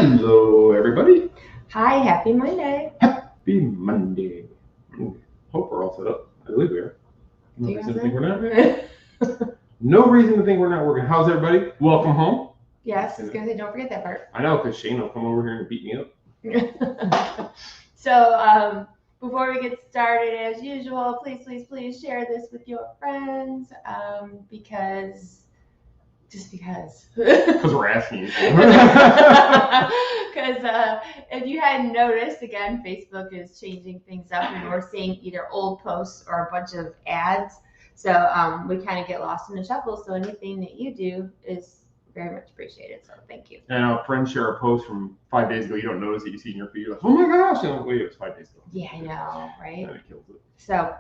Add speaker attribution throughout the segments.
Speaker 1: Hello, everybody.
Speaker 2: Hi, happy Monday.
Speaker 1: Happy Monday. Hope we're all set up. I believe we are. No reason to think we're not. No reason to think we're not working. How's everybody? Welcome home.
Speaker 2: Yes, I was going to say, don't forget that part.
Speaker 1: I know, because Shane will come over here and beat me up.
Speaker 2: So, before we get started, as usual, please share this with your friends, because. Because
Speaker 1: we're asking you.
Speaker 2: Because if you hadn't noticed, again, Facebook is changing things up, and we're seeing either old posts or a bunch of ads. So we kind of get lost in the shuffle. So anything that you do is very much appreciated. So thank you.
Speaker 1: And our friends share a post from 5 days ago. You don't notice it. You see in your feed. You're like, oh my gosh! And wait, it was 5 days ago.
Speaker 2: Yeah, I know, right?
Speaker 1: That kills it.
Speaker 2: So,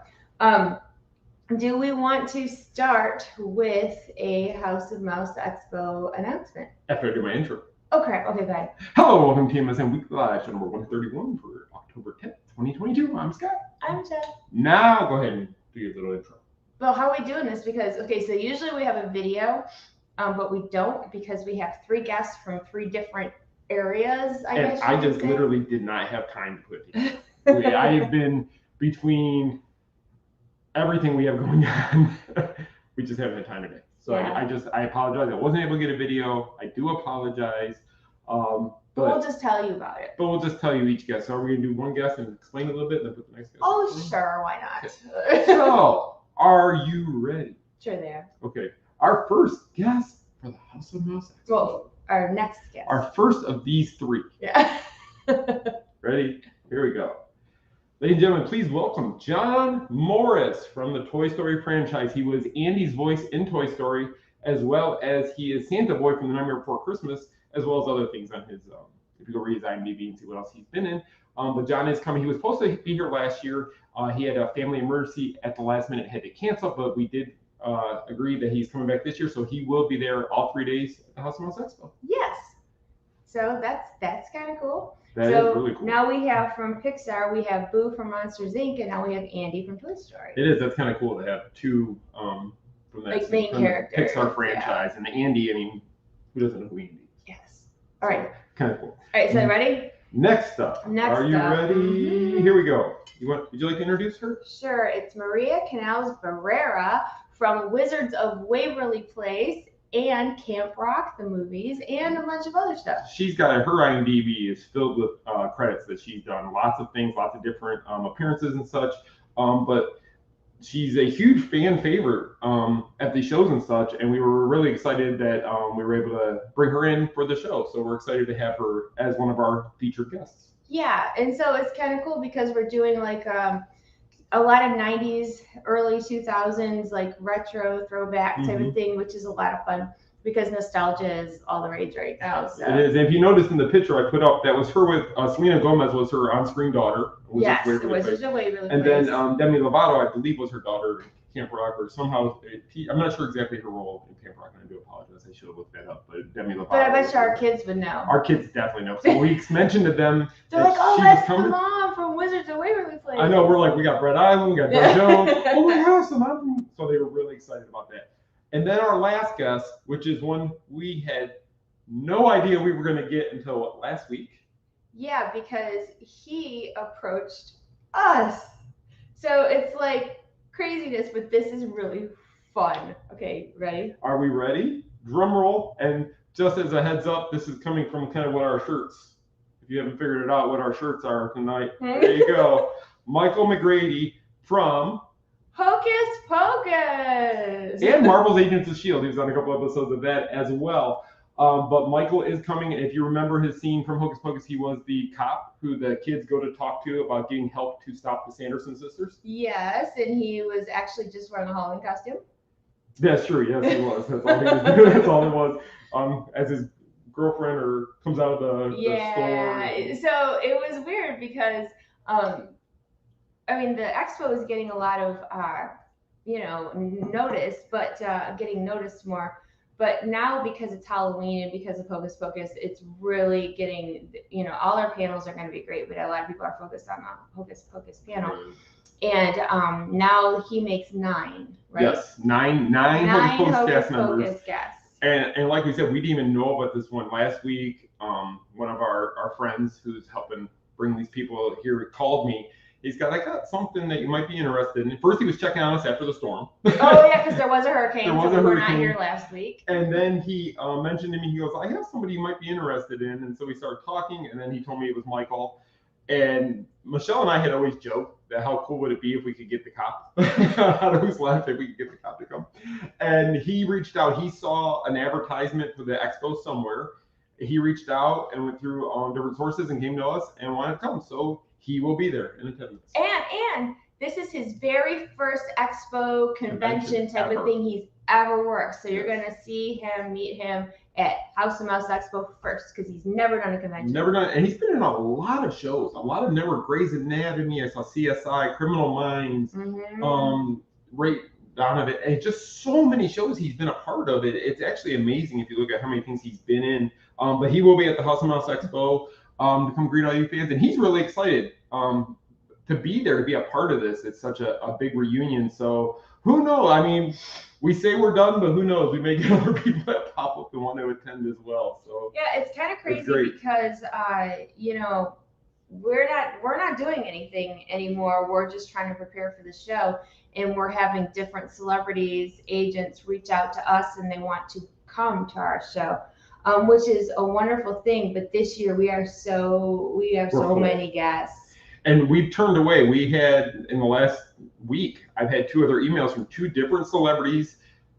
Speaker 2: do we want to start with a House of Mouse Expo announcement?
Speaker 1: After I do my intro.
Speaker 2: Okay, go ahead.
Speaker 1: Hello, welcome to TMSM Weekly Live, show number 131 for October 10th, 2022. I'm Scott.
Speaker 2: I'm Jeff.
Speaker 1: Now, go ahead and do your little intro.
Speaker 2: Well, how are we doing this? Because, okay, so usually we have a video, but we don't because we have 3 guests from 3 different areas, I guess.
Speaker 1: I just literally did not have time to put it together. I have been between everything we have going on. We just haven't had time today. So yeah. I apologize. I wasn't able to get a video. I do apologize.
Speaker 2: But we'll just tell you about it.
Speaker 1: But we'll just tell you each guest. So are we going to do one guest and explain a little bit and then put the next guest?
Speaker 2: Oh, sure. Why not?
Speaker 1: Okay. So, are you ready?
Speaker 2: Sure they are.
Speaker 1: Okay. Our first guest for the House of Mouse Expo.
Speaker 2: Well, our next guest.
Speaker 1: Our first of these 3.
Speaker 2: Yeah.
Speaker 1: Ready? Here we go. Ladies and gentlemen, please welcome John Morris from the Toy Story franchise. He was Andy's voice in Toy Story, as well as he is Santa Boy from The Nightmare Before Christmas, as well as other things on his, if you go read his IMDb and see what else he's been in. But John is coming. He was supposed to be here last year. He had a family emergency at the last minute, had to cancel, but we did agree that he's coming back this year, so he will be there all 3 days at the House of Mouse Expo.
Speaker 2: Yes. So that's kind of cool.
Speaker 1: That is really cool.
Speaker 2: Now we have from Pixar, we have Boo from Monsters Inc., and now we have Andy from Toy Story.
Speaker 1: It is. That's kind of cool to have 2 from that
Speaker 2: main characters.
Speaker 1: Pixar franchise. Yeah. And Andy, I mean, who doesn't know who Andy is?
Speaker 2: Yes. All right.
Speaker 1: Kind of cool.
Speaker 2: All right, so ready?
Speaker 1: Next up. Are you ready? Mm-hmm. Here we go. Would you like to introduce her?
Speaker 2: Sure. It's Maria Canals Barrera from Wizards of Waverly Place and Camp Rock, the movies, and a bunch of other stuff.
Speaker 1: She's got her IMDb is filled with credits that she's done. Lots of things, lots of different appearances and such. But she's a huge fan favorite at the shows and such. And we were really excited that we were able to bring her in for the show. So we're excited to have her as one of our featured guests.
Speaker 2: Yeah, and so it's kind of cool because we're doing like a lot of 90s, early 2000s, like retro throwback type of thing, which is a lot of fun because nostalgia is all the rage right now. So.
Speaker 1: It is. And if you noticed in the picture I put up, that was her with Selena Gomez was her on-screen daughter.
Speaker 2: Yes, it was Wizards of Waverly Place.
Speaker 1: And then Demi Lovato, I believe, was her daughter in Camp Rock, or somehow, I'm not sure exactly her role in Camp Rock, and I do apologize. I should have looked that up, but Demi Lovato.
Speaker 2: But I bet you our kids would know.
Speaker 1: Our kids definitely know. So we mentioned to them
Speaker 2: They're like, oh, that's the mom from Wizards of Waverly Place.
Speaker 1: I know, we're like, we got Brett Island, we got Doug Jones. Oh my gosh, the mom. So they were really excited about that. And then our last guest, which is one we had no idea we were going to get until last week.
Speaker 2: Yeah, because he approached us. So it's like craziness, but this is really fun. Okay, ready?
Speaker 1: Are we ready? Drum roll. And just as a heads up, this is coming from kind of what our shirts, if you haven't figured it out, what our shirts are tonight. There you go. Michael McGrady from
Speaker 2: Hocus Pocus.
Speaker 1: And Marvel's Agents of S.H.I.E.L.D. He was on a couple episodes of that as well. But Michael is coming. If you remember his scene from Hocus Pocus, he was the cop who the kids go to talk to about getting help to stop the Sanderson sisters.
Speaker 2: Yes, and he was actually just wearing a Halloween costume.
Speaker 1: That's true. Yes, he was. That's all he was doing. That's all it was. As his girlfriend comes out of the store.
Speaker 2: Yeah. So it was weird because I mean, the expo is getting a lot of, notice, but getting noticed more. But now because it's Halloween and because of Hocus Pocus, it's really getting, all our panels are going to be great, but a lot of people are focused on the Hocus Pocus panel. And now he makes 9, right?
Speaker 1: Yes, nine Hocus Pocus cast members. And like we said, we didn't even know about this one last week. One of our friends who's helping bring these people here called me. He's got, I got something that you might be interested in. First, he was checking on us after the storm.
Speaker 2: Oh, yeah, because there was a hurricane,
Speaker 1: There was
Speaker 2: so
Speaker 1: a
Speaker 2: we were
Speaker 1: hurricane.
Speaker 2: not here last week.
Speaker 1: And then he mentioned to me, he goes, I have somebody you might be interested in. And so we started talking, and then he told me it was Michael. And Michelle and I had always joked that how cool would it be if we could get the cop? I'd always laughed if we could get the cop to come. And he reached out. He saw an advertisement for the Expo somewhere. He reached out and went through different sources and came to us and wanted to come. So he will be there in attendance.
Speaker 2: And this is his very first Expo convention type
Speaker 1: ever.
Speaker 2: of thing he's ever worked. So you're going to see him, meet him at House of Mouse Expo first, because he's never done a convention.
Speaker 1: Never done, and he's been in a lot of shows. A lot of them were Grey's Anatomy. I saw CSI, Criminal Minds, Ray Donovan, and just so many shows he's been a part of. It's actually amazing if you look at how many things he's been in. But he will be at the House of Mouse Expo to come greet all you fans, and he's really excited to be there, to be a part of this. It's such a big reunion. So who knows? I mean, we say we're done, but who knows? We may get other people that pop up and want to attend as well. So
Speaker 2: yeah, it's kind of crazy because you know, we're not doing anything anymore. We're just trying to prepare for the show, and we're having different celebrities, agents reach out to us, and they want to come to our show, which is a wonderful thing. But this year we have so many guests.
Speaker 1: And we've turned away. We had, in the last week, I've had 2 other emails from 2 different celebrities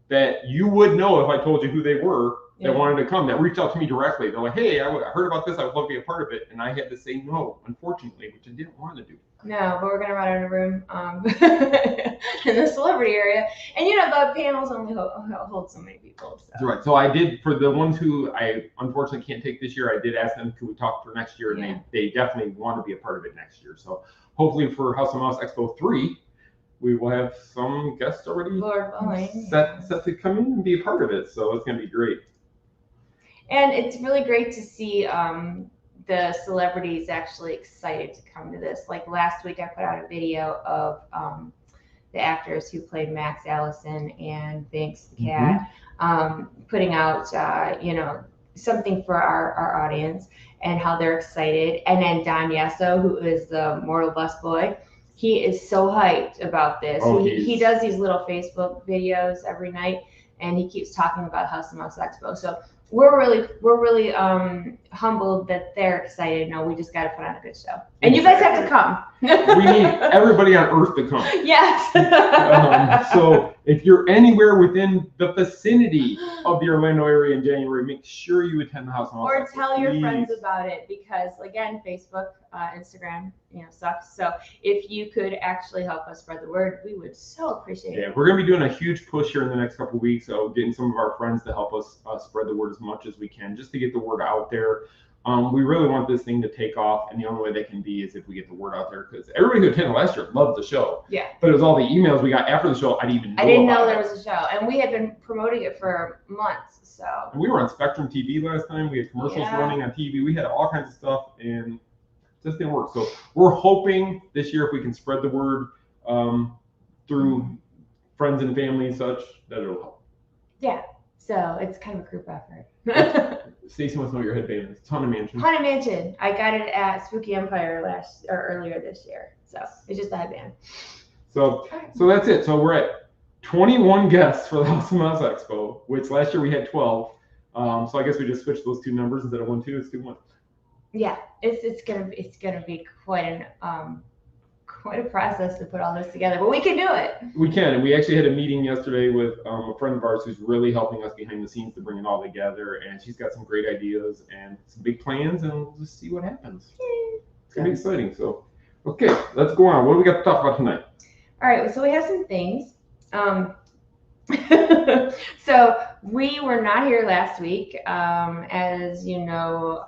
Speaker 1: that you would know if I told you who they were, that wanted to come, that reached out to me directly. They're like, hey, I heard about this. I would love to be a part of it. And I had to say no, unfortunately, which I didn't want to do.
Speaker 2: No, but we're going to run out of room in the celebrity area. And, you know, the panels only hold so many people. So.
Speaker 1: That's right. So I did, for the ones who I unfortunately can't take this year, I did ask them, could we talk for next year? And they definitely want to be a part of it next year. So hopefully for House of Mouse Expo 3, we will have some guests already
Speaker 2: Lord willing,
Speaker 1: set to come in and be a part of it. So it's going to be great.
Speaker 2: And it's really great to see the celebrities actually excited to come to this. Like last week, I put out a video of the actors who played Max Allison and Binks the cat, putting out, you know, something for our audience and how they're excited. And then Don Yasso, who is the Mortal Bus Boy, he is so hyped about this. He does these little Facebook videos every night, and he keeps talking about House of Mouse Expo. So we're really humbled that they're excited. No, we just got to put on a good show, and you guys have to come.
Speaker 1: We need everybody on Earth to come.
Speaker 2: Yes.
Speaker 1: So if you're anywhere within the vicinity of the Orlando area in January, make sure you attend the House of Mouse.
Speaker 2: Or tell your friends about it, because again, Facebook, Instagram, you know, sucks. So if you could actually help us spread the word, we would so appreciate it.
Speaker 1: Yeah, we're going to be doing a huge push here in the next couple of weeks of getting some of our friends to help us spread the word as much as we can, just to get the word out there. We really want this thing to take off, and the only way they can be is if we get the word out there, because everybody who attended last year loved the show.
Speaker 2: Yeah.
Speaker 1: But it was all the emails we got after the show. I didn't know
Speaker 2: there was a show, and we had been promoting it for months. So.
Speaker 1: And we were on Spectrum TV last time. We had commercials running on TV. We had all kinds of stuff, and it just didn't work. So we're hoping this year, if we can spread the word through friends and family and such, that it'll help.
Speaker 2: Yeah. So it's kind of a group effort.
Speaker 1: Stacey wants to know what your headband is. Haunted Mansion.
Speaker 2: Haunted Mansion. I got it at Spooky Empire earlier this year. So it's just a headband.
Speaker 1: So that's it. So we're at 21 guests for the House of Mouse Expo, which last year we had 12. So I guess we just switched those 2 numbers. Instead of 1, 2, it's 2, 1.
Speaker 2: Yeah, it's gonna be quite a process to put all this together, but we can do it.
Speaker 1: We can, and we actually had a meeting yesterday with a friend of ours who's really helping us behind the scenes to bring it all together, and she's got some great ideas and some big plans, and we'll just see what happens. It's gonna be exciting. So, okay, let's go on. What do we got to talk about tonight?
Speaker 2: All right, so we have some things. So we were not here last week. As you know,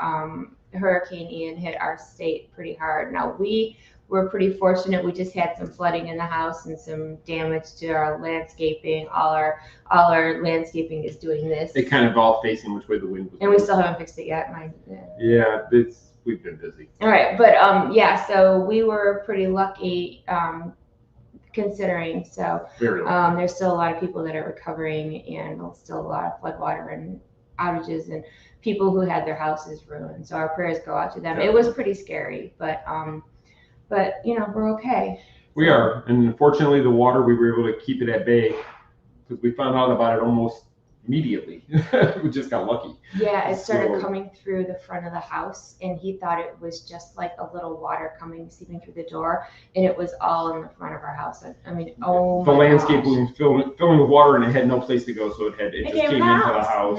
Speaker 2: Hurricane Ian hit our state pretty hard. Now we're pretty fortunate. We just had some flooding in the house and some damage to our landscaping. All our landscaping is doing this.
Speaker 1: They kind of all facing which way the wind was.
Speaker 2: And we still haven't fixed it yet.
Speaker 1: Yeah, we've been busy.
Speaker 2: All right, but so we were pretty lucky. considering. So there's still a lot of people that are recovering, and still a lot of floodwater and outages and people who had their houses ruined. So our prayers go out to them. It was pretty scary, but we're okay.
Speaker 1: We are, and fortunately, the water, we were able to keep it at bay because we found out about it almost immediately. We just got lucky.
Speaker 2: Yeah, it started coming through the front of the house, and he thought it was just like a little water seeping through the door, and it was all in the front of our house. I mean,
Speaker 1: the landscape was filling with water, and it had no place to go, so it just came into the house.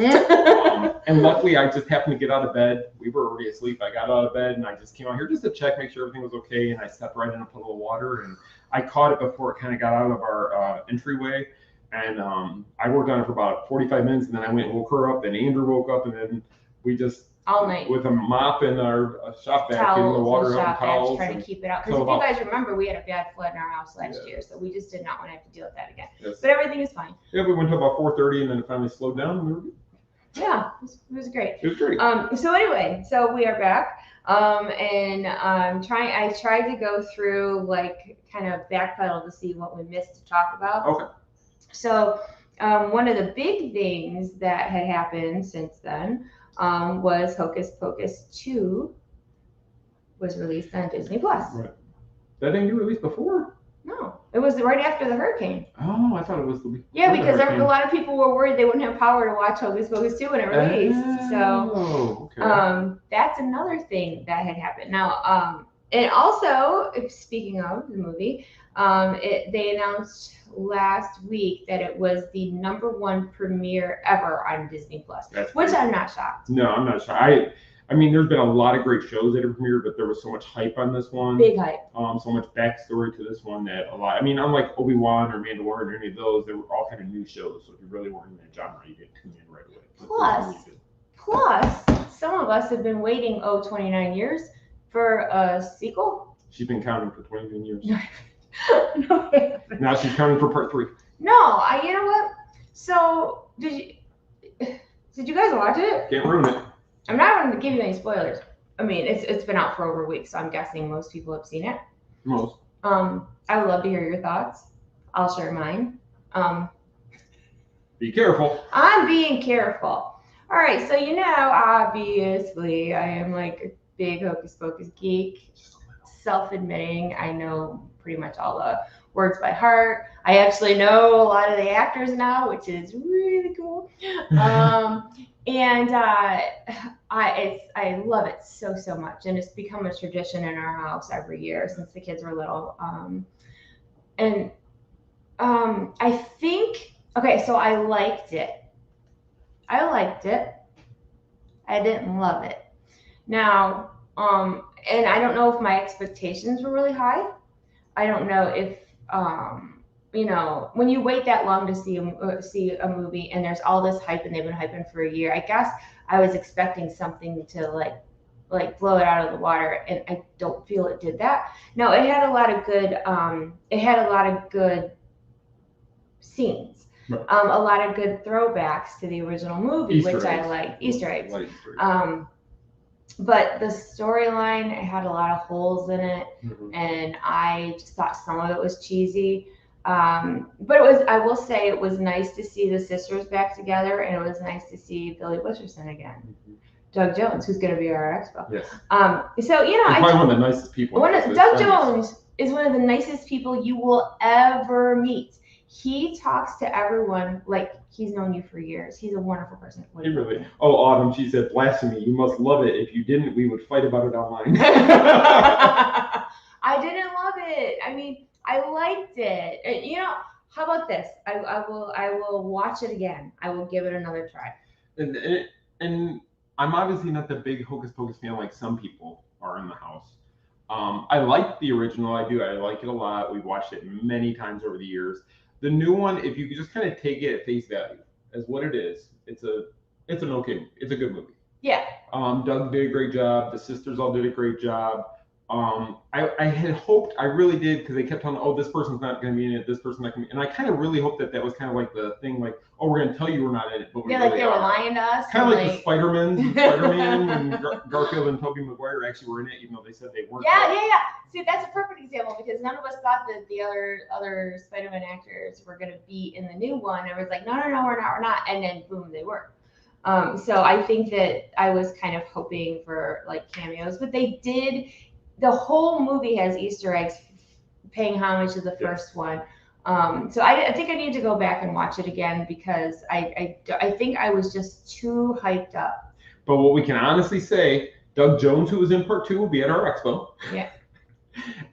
Speaker 1: And luckily, I just happened to get out of bed. We were already asleep. I got out of bed, and I just came out here just to check, make sure everything was okay, and I stepped right in a puddle of water, and I caught it before it kind of got out of our entryway. And I worked on it for about 45 minutes, and then I went and woke her up, and Andrew woke up, and then we just
Speaker 2: all night
Speaker 1: with a mop and our shop vac, getting the water out,
Speaker 2: towels, trying to keep it out. Because if you guys remember, we had a bad flood in our house last year, so we just did not want to have to deal with that again. Yes. But everything is fine.
Speaker 1: Yeah, we went to about 4:30, and then it finally slowed down, and we were good.
Speaker 2: Yeah, it was great.
Speaker 1: It was great.
Speaker 2: So anyway, so we are back. I tried to go through kind of backpedal to see what we missed to talk about.
Speaker 1: Okay.
Speaker 2: So one of the big things that had happened since then was Hocus Pocus 2 was released on Disney Plus.
Speaker 1: Right. That didn't get released before?
Speaker 2: No, it was right after the hurricane.
Speaker 1: Oh, I thought it was the week.
Speaker 2: Yeah, because a lot of people were worried they wouldn't have power to watch Hocus Pocus 2 when it released. That's another thing that had happened. Now, and also, speaking of the movie, they announced last week that it was the #1 premiere ever on Disney Plus, which I'm not shocked.
Speaker 1: No, I'm not shocked. I mean, there's been a lot of great shows that have premiered, but there was so much hype on this one.
Speaker 2: Big hype.
Speaker 1: So much backstory to this one that unlike Obi-Wan or Mandalorian or any of those, they were all kind of new shows. So if you really weren't in that genre, you get tuned in right away.
Speaker 2: Plus, some of us have been waiting 29 years for a sequel.
Speaker 1: She's been counting for 29 years.
Speaker 2: No,
Speaker 1: now she's counting for part 3.
Speaker 2: No, you know what? So did you guys watch it?
Speaker 1: Can't ruin it.
Speaker 2: I'm not going to give you any spoilers. I mean, it's been out for over a week, so I'm guessing most people have seen it.
Speaker 1: Most.
Speaker 2: I would love to hear your thoughts. I'll share mine.
Speaker 1: Be careful.
Speaker 2: I'm being careful. All right, so obviously, I am like a big Hocus Pocus geek. Self-admitting, I know pretty much all the words by heart. I actually know a lot of the actors now, which is really cool. And I love it so much, and it's become a tradition in our house every year since the kids were little. I think so I liked it. I didn't love it. Now, and I don't know if my expectations were really high. I don't know if when you wait that long to see a movie and there's all this hype and they've been hyping for a year, I guess I was expecting something to like blow it out of the water, and I don't feel it did that. No, it had a lot of good scenes, right. A lot of good throwbacks to the original movie, which I liked. Easter eggs. But the storyline, it had a lot of holes in it, and I just thought some of it was cheesy. But I will say it was nice to see the sisters back together, and it was nice to see Billy Butcherson again. Doug Jones, who's going to be our Expo.
Speaker 1: Yes.
Speaker 2: So,
Speaker 1: probably one of the nicest people.
Speaker 2: Doug Jones is one of the nicest people you will ever meet. He talks to everyone like he's known you for years. He's a wonderful person.
Speaker 1: He really. Oh, Autumn, she said, blasphemy. You must love it. If you didn't, we would fight about it online.
Speaker 2: I didn't love it. I mean, I liked it. How about this? I will watch it again. I will give it another try.
Speaker 1: And I'm obviously not the big Hocus Pocus fan like some people are in the house. I like the original. I do. I like it a lot. We've watched it many times over the years. The new one, if you just kind of take it at face value as what it is, it's an okay movie. It's a good movie.
Speaker 2: Yeah.
Speaker 1: Doug did a great job. The sisters all did a great job. I had hoped, I really did, because they kept telling, oh, this person's not going to be in it, this person's not going to be, and I kind of really hoped that was kind of like the thing, like, oh, we're going to tell you we're not in it, but we
Speaker 2: Yeah,
Speaker 1: really
Speaker 2: like they were
Speaker 1: are.
Speaker 2: lying to us.
Speaker 1: Kind of like the Spider-Man and Garfield and Tobey Maguire actually were in it, even though they said they weren't.
Speaker 2: Yeah. See, that's a perfect example, because none of us thought that the other Spider-Man actors were going to be in the new one. It was like, no, we're not, and then boom, they were. So I think that I was kind of hoping for like cameos, but they did. The whole movie has Easter eggs paying homage to the first one. So I think I need to go back and watch it again, because I think I was just too hyped up.
Speaker 1: But what we can honestly say, Doug Jones, who was in part 2, will be at our expo.
Speaker 2: Yeah.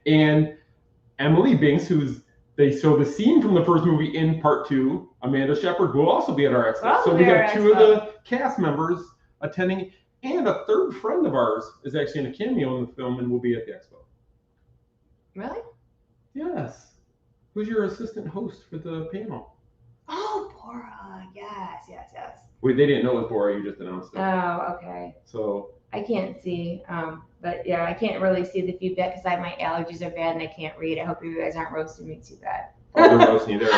Speaker 1: And Emily Binks, they show the scene from the first movie in part 2. Amanda Shepard will also be at our expo. So we have 2 of the cast members attending, and a third friend of ours is actually in a cameo in the film and will be at the expo.
Speaker 2: Really?
Speaker 1: Yes. Who's your assistant host for the panel?
Speaker 2: Oh, Bora. Yes.
Speaker 1: Wait, they didn't know it was Bora. You just announced it.
Speaker 2: Oh, okay.
Speaker 1: So
Speaker 2: I can't see, but yeah, I can't really see the feedback because my allergies are bad and I can't read. I hope you guys aren't roasting me too bad.
Speaker 1: Oh, they're roasting you there.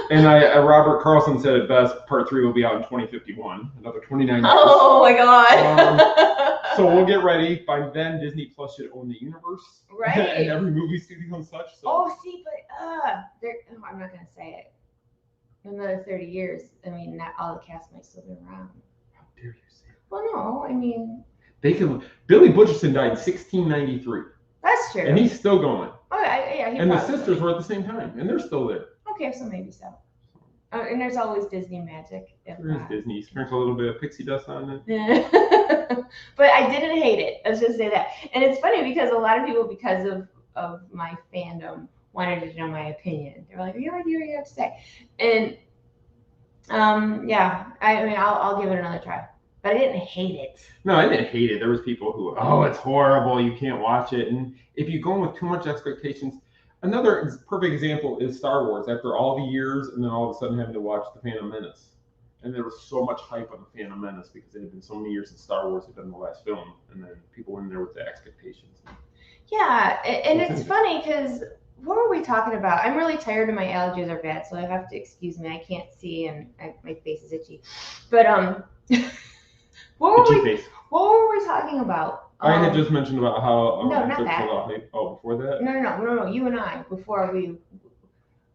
Speaker 1: And Robert Carlson said it best, part 3 will be out in 2051, another 29 years.
Speaker 2: Oh my God.
Speaker 1: So we'll get ready. By then, Disney Plus should own the universe.
Speaker 2: Right.
Speaker 1: And every movie studio and such. So.
Speaker 2: Oh, see, but I'm not going to say it. In another 30 years, I mean, not all the cast might still be around.
Speaker 1: How dare you say it?
Speaker 2: Well, no, I mean.
Speaker 1: Billy Butcherson died in 1693.
Speaker 2: That's true.
Speaker 1: And he's still going.
Speaker 2: Oh, yeah.
Speaker 1: And the sisters were at the same time, and they're still there.
Speaker 2: Okay, so maybe so. And there's always Disney magic.
Speaker 1: There is Disney. Sprinkle a little bit of pixie dust on
Speaker 2: it. But I didn't hate it. Let's just say that. And it's funny because a lot of people, because of my fandom, wanted to know my opinion. They were like, "What do you have to say?" And yeah, I mean, I'll give it another try. But I didn't hate it.
Speaker 1: No, I didn't hate it. There was people who, oh, it's horrible, you can't watch it. And if you go in with too much expectations, another perfect example is Star Wars. After all the years, and then all of a sudden having to watch The Phantom Menace. And there was so much hype on The Phantom Menace because it had been so many years since Star Wars had done the last film. And then people went in there with the expectations.
Speaker 2: Yeah, and it's funny because what were we talking about? I'm really tired and my allergies are bad, so I have to excuse me. I can't see and my face is itchy. But what were we talking about?
Speaker 1: I had just mentioned about how
Speaker 2: no, not that.
Speaker 1: Before that?
Speaker 2: No. You and I, before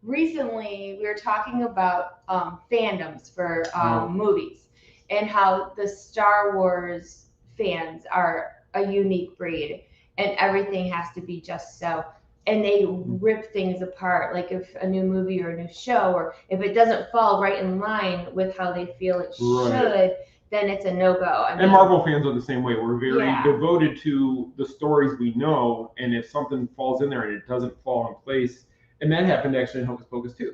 Speaker 2: recently we were talking about fandoms for movies and how the Star Wars fans are a unique breed and everything has to be just so. And they rip things apart, like if a new movie or a new show, or if it doesn't fall right in line with how they feel it should, then it's a no-go. I mean,
Speaker 1: and Marvel fans are the same way. We're very devoted to the stories we know, and if something falls in there and it doesn't fall in place, and that happened actually in Hocus Pocus 2.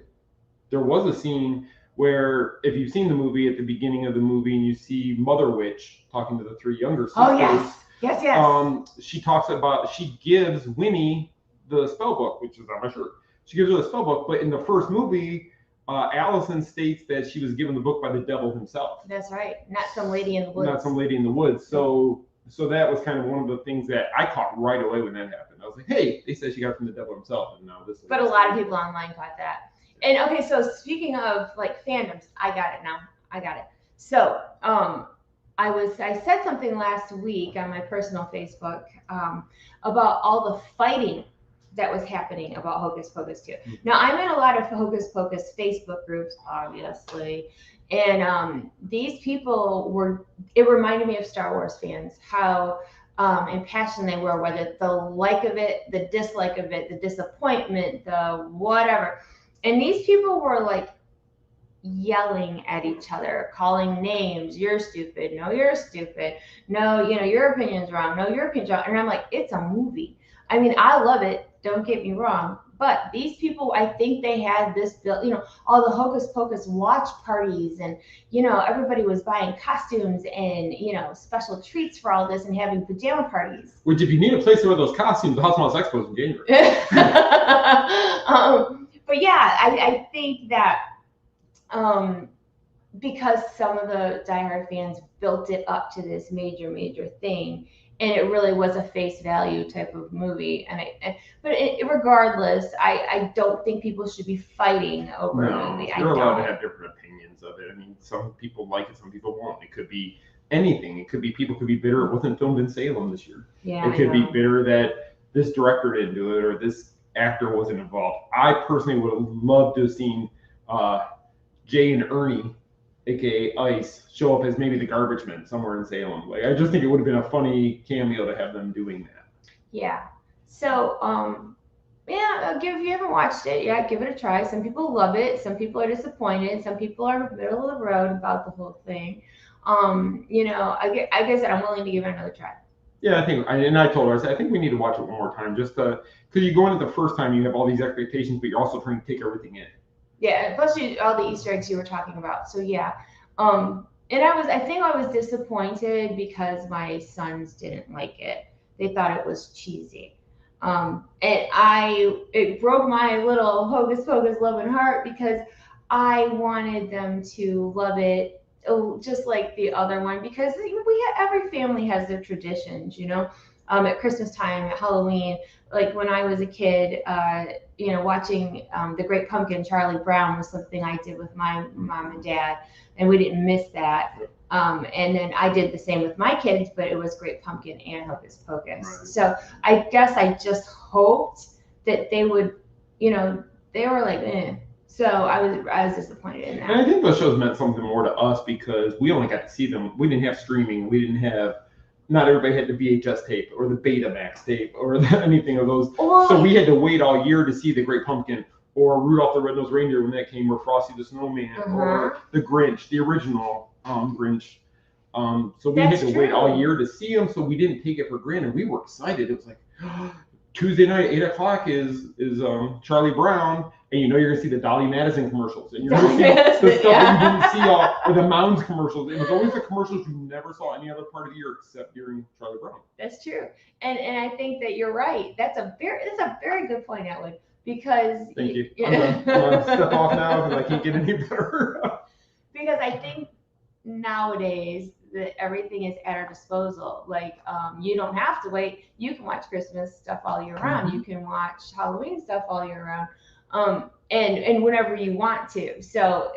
Speaker 1: There was a scene where, if you've seen the movie, at the beginning of the movie, and you see Mother Witch talking to the 3 younger sisters.
Speaker 2: Oh, yes.
Speaker 1: She gives Winnie the spell book, which is on my shirt. She gives her the spell book, but in the first movie, Allison states that she was given the book by the devil himself.
Speaker 2: That's right. Not some lady in the woods.
Speaker 1: Not some lady in the woods. So that was kind of one of the things that I caught right away when that happened. I was like, hey, they said she got it from the devil himself, and now this.
Speaker 2: But a lot of people online caught that. And okay, so speaking of like fandoms, I got it now. So I said something last week on my personal Facebook about all the fighting that was happening about Hocus Pocus 2. Now, I'm in a lot of Hocus Pocus Facebook groups, obviously, and these people it reminded me of Star Wars fans, how impassioned they were, whether the like of it, the dislike of it, the disappointment, the whatever. And these people were like yelling at each other, calling names. You're stupid. No, you're stupid. No, your opinion's wrong. No, your opinion's wrong. And I'm like, it's a movie. I mean, I love it. Don't get me wrong. But these people, I think they had this built, all the Hocus Pocus watch parties and, everybody was buying costumes and, special treats for all this and having pajama parties.
Speaker 1: Which, if you need a place to wear those costumes, the House Mouse Expo is in January.
Speaker 2: But yeah, I think that because some of the diehard fans built it up to this major thing, and it really was a face value type of movie. Regardless, I don't think people should be fighting over a movie.
Speaker 1: You're allowed to have different opinions of it. I mean, some people like it, some people won't. It could be anything. It could be people could be bitter it wasn't filmed in Salem this year.
Speaker 2: Yeah,
Speaker 1: it could be bitter that this director didn't do it or this actor wasn't involved. I personally would have loved to have seen Jay and Ernie, aka Ice, show up as maybe the garbage men somewhere in Salem. Like, I just think it would have been a funny cameo to have them doing that.
Speaker 2: Yeah. So, yeah, if you haven't watched it, yeah, give it a try. Some people love it. Some people are disappointed. Some people are middle of the road about the whole thing. You know, I guess I'm willing to give it another try.
Speaker 1: Yeah, I told her, I said, I think we need to watch it one more time, just because you go into the first time, you have all these expectations, but you're also trying to take everything in.
Speaker 2: Yeah, plus all the Easter eggs you were talking about. So yeah, and I think I was disappointed because my sons didn't like it. They thought it was cheesy. And it broke my little hocus pocus loving heart because I wanted them to love it just like the other one, because every family has their traditions, you know. At Christmas time, at Halloween, like when I was a kid, you know, watching The Great Pumpkin, Charlie Brown was something I did with my mom and dad, and we didn't miss that. And then I did the same with my kids, but it was Great Pumpkin and Hocus Pocus. Right. So I guess I just hoped that they would, you know, they were like, eh. So I was disappointed in that.
Speaker 1: And I think those shows meant something more to us because we only got to see them. We didn't have streaming. We didn't have. Not everybody had the VHS tape or the Betamax tape or anything of those. So we had to wait all year to see The Great Pumpkin or Rudolph the Red-Nosed Reindeer when that came, or Frosty the Snowman, or The Grinch, the original Grinch. So we had to wait all year to see them, so we didn't take it for granted. We were excited. It was like, Tuesday night, 8 o'clock is Charlie Brown, and you know you're going to see the Dolly Madison commercials. And you're going to see the stuff you didn't see or the Mounds commercials. It was always the commercials you never saw any other part of the year except during Charlie Brown.
Speaker 2: That's true. And I think that you're right. That's a very good point, Edwin, because...
Speaker 1: Thank you. I'm going to step off now because I can't get any better.
Speaker 2: Because I think nowadays that everything is at our disposal. Like, you don't have to wait. You can watch Christmas stuff all year round. You can watch Halloween stuff all year round, and whenever you want to. So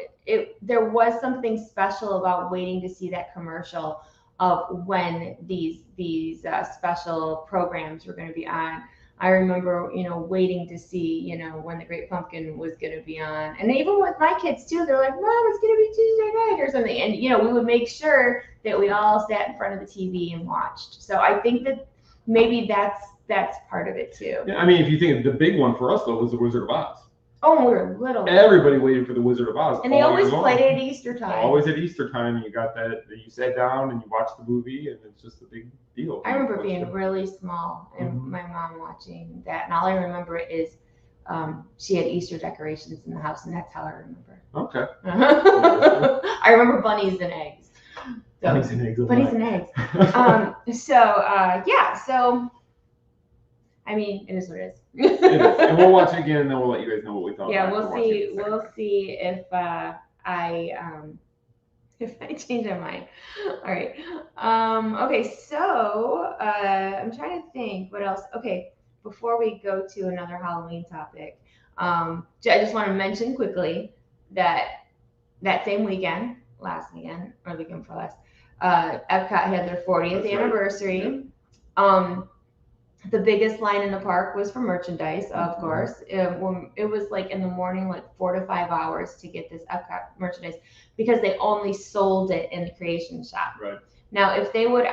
Speaker 2: there was something special about waiting to see that commercial of when these special programs were going to be on. I remember, you know, waiting to see, you know, when The Great Pumpkin was going to be on. And even with my kids, too, they're like, Mom, it's going to be Tuesday night or something. And, you know, we would make sure that we all sat in front of the TV and watched. So I think that maybe that's part of it, too.
Speaker 1: Yeah, I mean, if you think the big one for us, though, was The Wizard of Oz.
Speaker 2: Oh, we were little.
Speaker 1: Everybody waited for The Wizard of Oz.
Speaker 2: And they always played it at Easter time.
Speaker 1: Always at Easter time, and you got that. You sat down and you watched the movie, and it's just a big deal.
Speaker 2: I remember being really small and my mom watching that, and all I remember is she had Easter decorations in the house, and that's how I remember.
Speaker 1: Okay.
Speaker 2: I remember bunnies and eggs.
Speaker 1: Bunnies and eggs.
Speaker 2: Bunnies and eggs. So I mean, it is what it is.
Speaker 1: It is. And we'll watch it again, and then we'll let you guys know what we thought.
Speaker 2: Yeah, we'll see. We'll see if I change my mind. All right. Okay. So I'm trying to think what else. Okay. Before we go to another Halloween topic, I just want to mention quickly that same weekend, last weekend or the weekend before last, Epcot had their 40th anniversary. Right. The biggest line in the park was for merchandise, of course. It was like in the morning, like 4 to 5 hours to get this Epcot merchandise because they only sold it in the creation shop.
Speaker 1: Right.
Speaker 2: Now, if they would,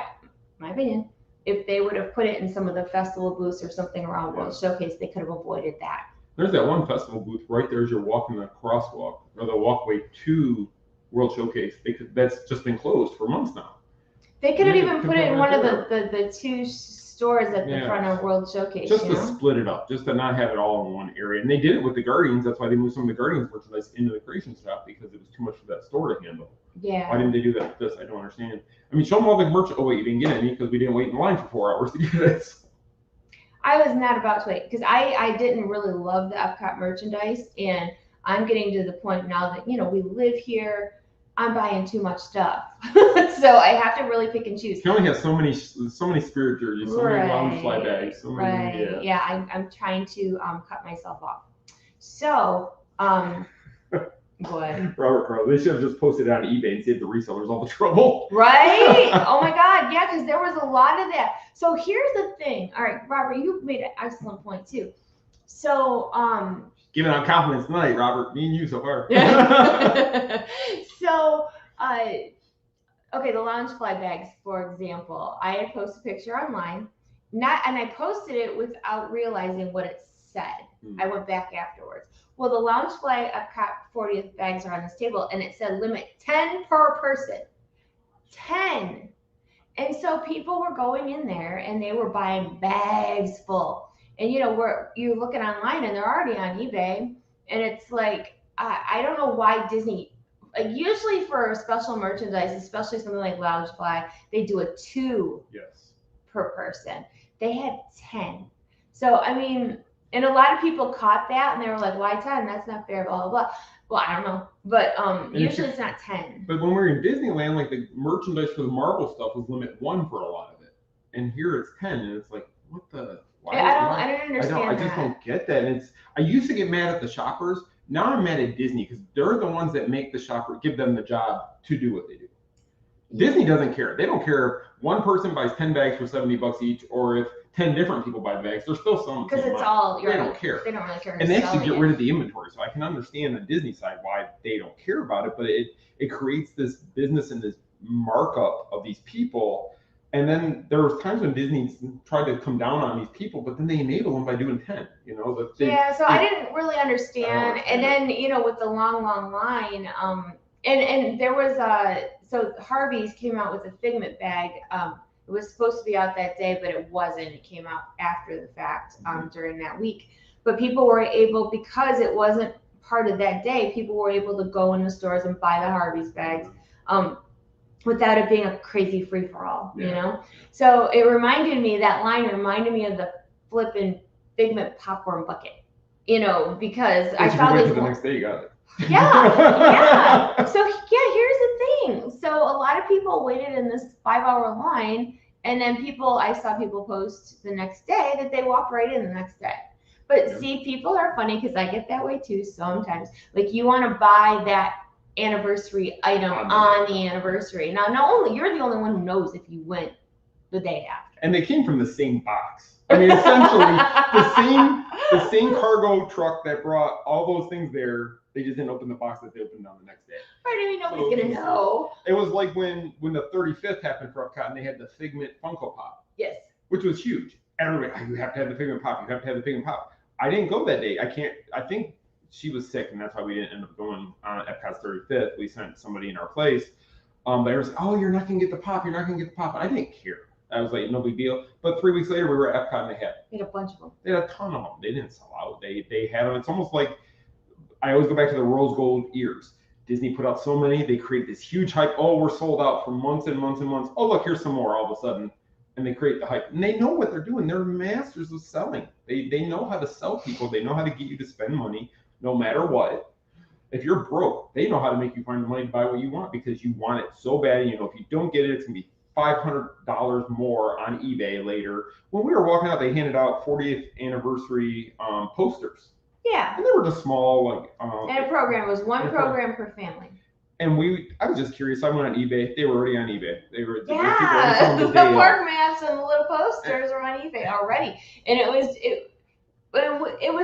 Speaker 2: my opinion, if they would have put it in some of the festival booths or something around World Showcase, they could have avoided that.
Speaker 1: There's that one festival booth right there as you're walking the crosswalk or the walkway to World Showcase. That's just been closed for months now.
Speaker 2: They could have even put it in one of the two stores at the front of World Showcase.
Speaker 1: Just to split it up, just to not have it all in one area. And they did it with the Guardians. That's why they moved some of the Guardians merchandise into the creation shop because it was too much for that store to handle.
Speaker 2: Yeah.
Speaker 1: Why didn't they do that with this? I don't understand. I mean, show them all the merch. Oh, wait, you didn't get any because we didn't wait in line for 4 hours to get this.
Speaker 2: I was not about to wait because I didn't really love the Epcot merchandise. And I'm getting to the point now that, you know, we live here. I'm buying too much stuff. So I have to really pick and choose.
Speaker 1: You only have so many spirit jerseys, so many lounge fly bags, so many.
Speaker 2: Yeah, I'm trying to cut myself off. So, what?
Speaker 1: Robert Carl, they should have just posted it on eBay and saved the resellers all the trouble.
Speaker 2: Right? Oh my God, yeah, because there was a lot of that. So here's the thing. All right, Robert, you made an excellent point too. So,
Speaker 1: giving out compliments tonight, Robert. Me and you so far.
Speaker 2: So, okay, the lounge fly bags, for example. I had posted a picture online, and I posted it without realizing what it said. I went back afterwards. Well, the lounge fly Epcot 40th bags are on this table, and it said limit 10 per person. 10. And so people were going in there, and they were buying bags full. And you're looking online, and they're already on eBay, and it's like I don't know why Disney. Like usually for special merchandise, especially something like lounge fly, they do a 2 per person. They had 10. So I mean. And a lot of people caught that, and they were like, why 10? That's not fair, blah, blah, blah. Well, I don't know. But usually it's not 10.
Speaker 1: But when we were in Disneyland, like the merchandise for the Marvel stuff was limit 1 for a lot of it. And here it's 10, and it's like, what the? Why,
Speaker 2: I don't understand
Speaker 1: I just don't get that. And I used to get mad at the shoppers. Now I'm mad at Disney because they're the ones that make the shopper, give them the job to do what they do. Disney doesn't care. They don't care if one person buys 10 bags for $70 each, or if 10 different people buy bags. They're still selling.
Speaker 2: Because it's all.
Speaker 1: They don't care.
Speaker 2: They don't really care.
Speaker 1: And they actually get rid of the inventory. So I can understand the Disney side why they don't care about it, but it creates this business and this markup of these people. And then there was times when Disney tried to come down on these people, but then they enable them by doing 10.
Speaker 2: I didn't really understand. And then with the long line, and there was so Harvey's came out with a Figment bag. It was supposed to be out that day, but it wasn't. It came out after the fact during that week. But people were able, because it wasn't part of that day, people were able to go in the stores and buy the Harvey's bags without it being a crazy free-for-all, So it reminded me, that line reminded me of the flippin' Figment popcorn bucket, because I saw this.
Speaker 1: The next day you got it.
Speaker 2: Yeah. So here's the thing. So a lot of people waited in this 5-hour line, and then I saw people post the next day that they walked right in the next day. But see, people are funny because I get that way too sometimes. Like you want to buy that anniversary item on the anniversary. Now, you're the only one who knows if you went the day after.
Speaker 1: And they came from the same box. I mean, essentially the same cargo truck that brought all those things there. They just didn't open the box that they opened on the next day.
Speaker 2: Right, I mean, nobody's gonna know.
Speaker 1: It was like when the 35th happened for Epcot, and they had the Figment Funko Pop.
Speaker 2: Yes. Which
Speaker 1: was huge. Everybody, you have to have the Figment Pop. You have to have the Figment Pop. I didn't go that day. I think she was sick, and that's why we didn't end up going on Epcot's 35th. We sent somebody in our place. But I was like, oh, you're not gonna get the pop. You're not gonna get the pop. And I didn't care. I was like, no big deal. But 3 weeks later, we were at Epcot, and
Speaker 2: they had a bunch of them.
Speaker 1: They had a ton of them. They didn't sell out. They had them. It's almost like, I always go back to the rose gold ears. Disney put out so many, they create this huge hype. Oh, we're sold out for months and months and months. Oh, look, here's some more all of a sudden. And they create the hype. And they know what they're doing. They're masters of selling. They know how to sell people. They know how to get you to spend money no matter what. If you're broke, they know how to make you find the money to buy what you want because you want it so bad. And if you don't get it, it's going to be $500 more on eBay later. When we were walking out, they handed out 40th anniversary posters.
Speaker 2: Yeah.
Speaker 1: And they were just small,
Speaker 2: and a program was one program per family.
Speaker 1: And I was just curious. I went on eBay. They were already on eBay. They were.
Speaker 2: The park maps and the little posters were on eBay already, and it was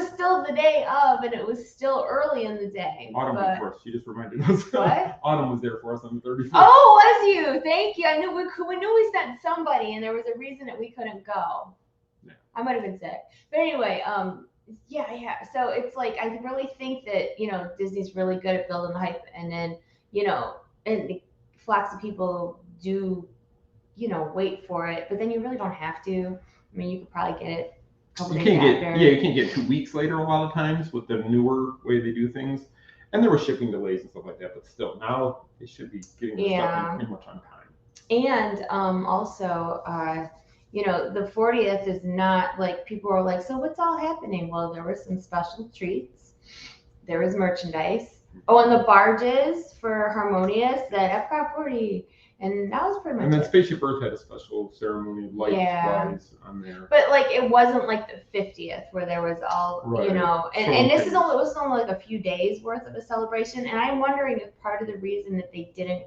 Speaker 2: still the day of, and it was still early in the day.
Speaker 1: Autumn was for us. She just reminded us.
Speaker 2: What?
Speaker 1: Autumn was there for us on the 31st.
Speaker 2: Oh, was you? Thank you. I knew we knew we sent somebody, and there was a reason that we couldn't go. Yeah. I might have been sick, but anyway, yeah. So it's like I really think that Disney's really good at building the hype, and then and flocks of people do wait for it, but then you really don't have to. I mean, you could probably get it a couple days after.
Speaker 1: You can't get 2 weeks later a lot of times with the newer way they do things, and there were shipping delays and stuff like that. But still, now they should be getting the stuff pretty much on time.
Speaker 2: And also, the 40th is not like people are like, so what's all happening? Well, there were some special treats. There was merchandise. Oh, and the barges for Harmonious, that Epcot party, and that was pretty much
Speaker 1: And then
Speaker 2: it.
Speaker 1: Spaceship Earth had a special ceremony, lights-wise, on there.
Speaker 2: But like it wasn't like the 50th where there was all
Speaker 1: Right.
Speaker 2: you know,
Speaker 1: So
Speaker 2: and this
Speaker 1: famous.
Speaker 2: was only like a few days worth of a celebration, and I'm wondering if part of the reason that they didn't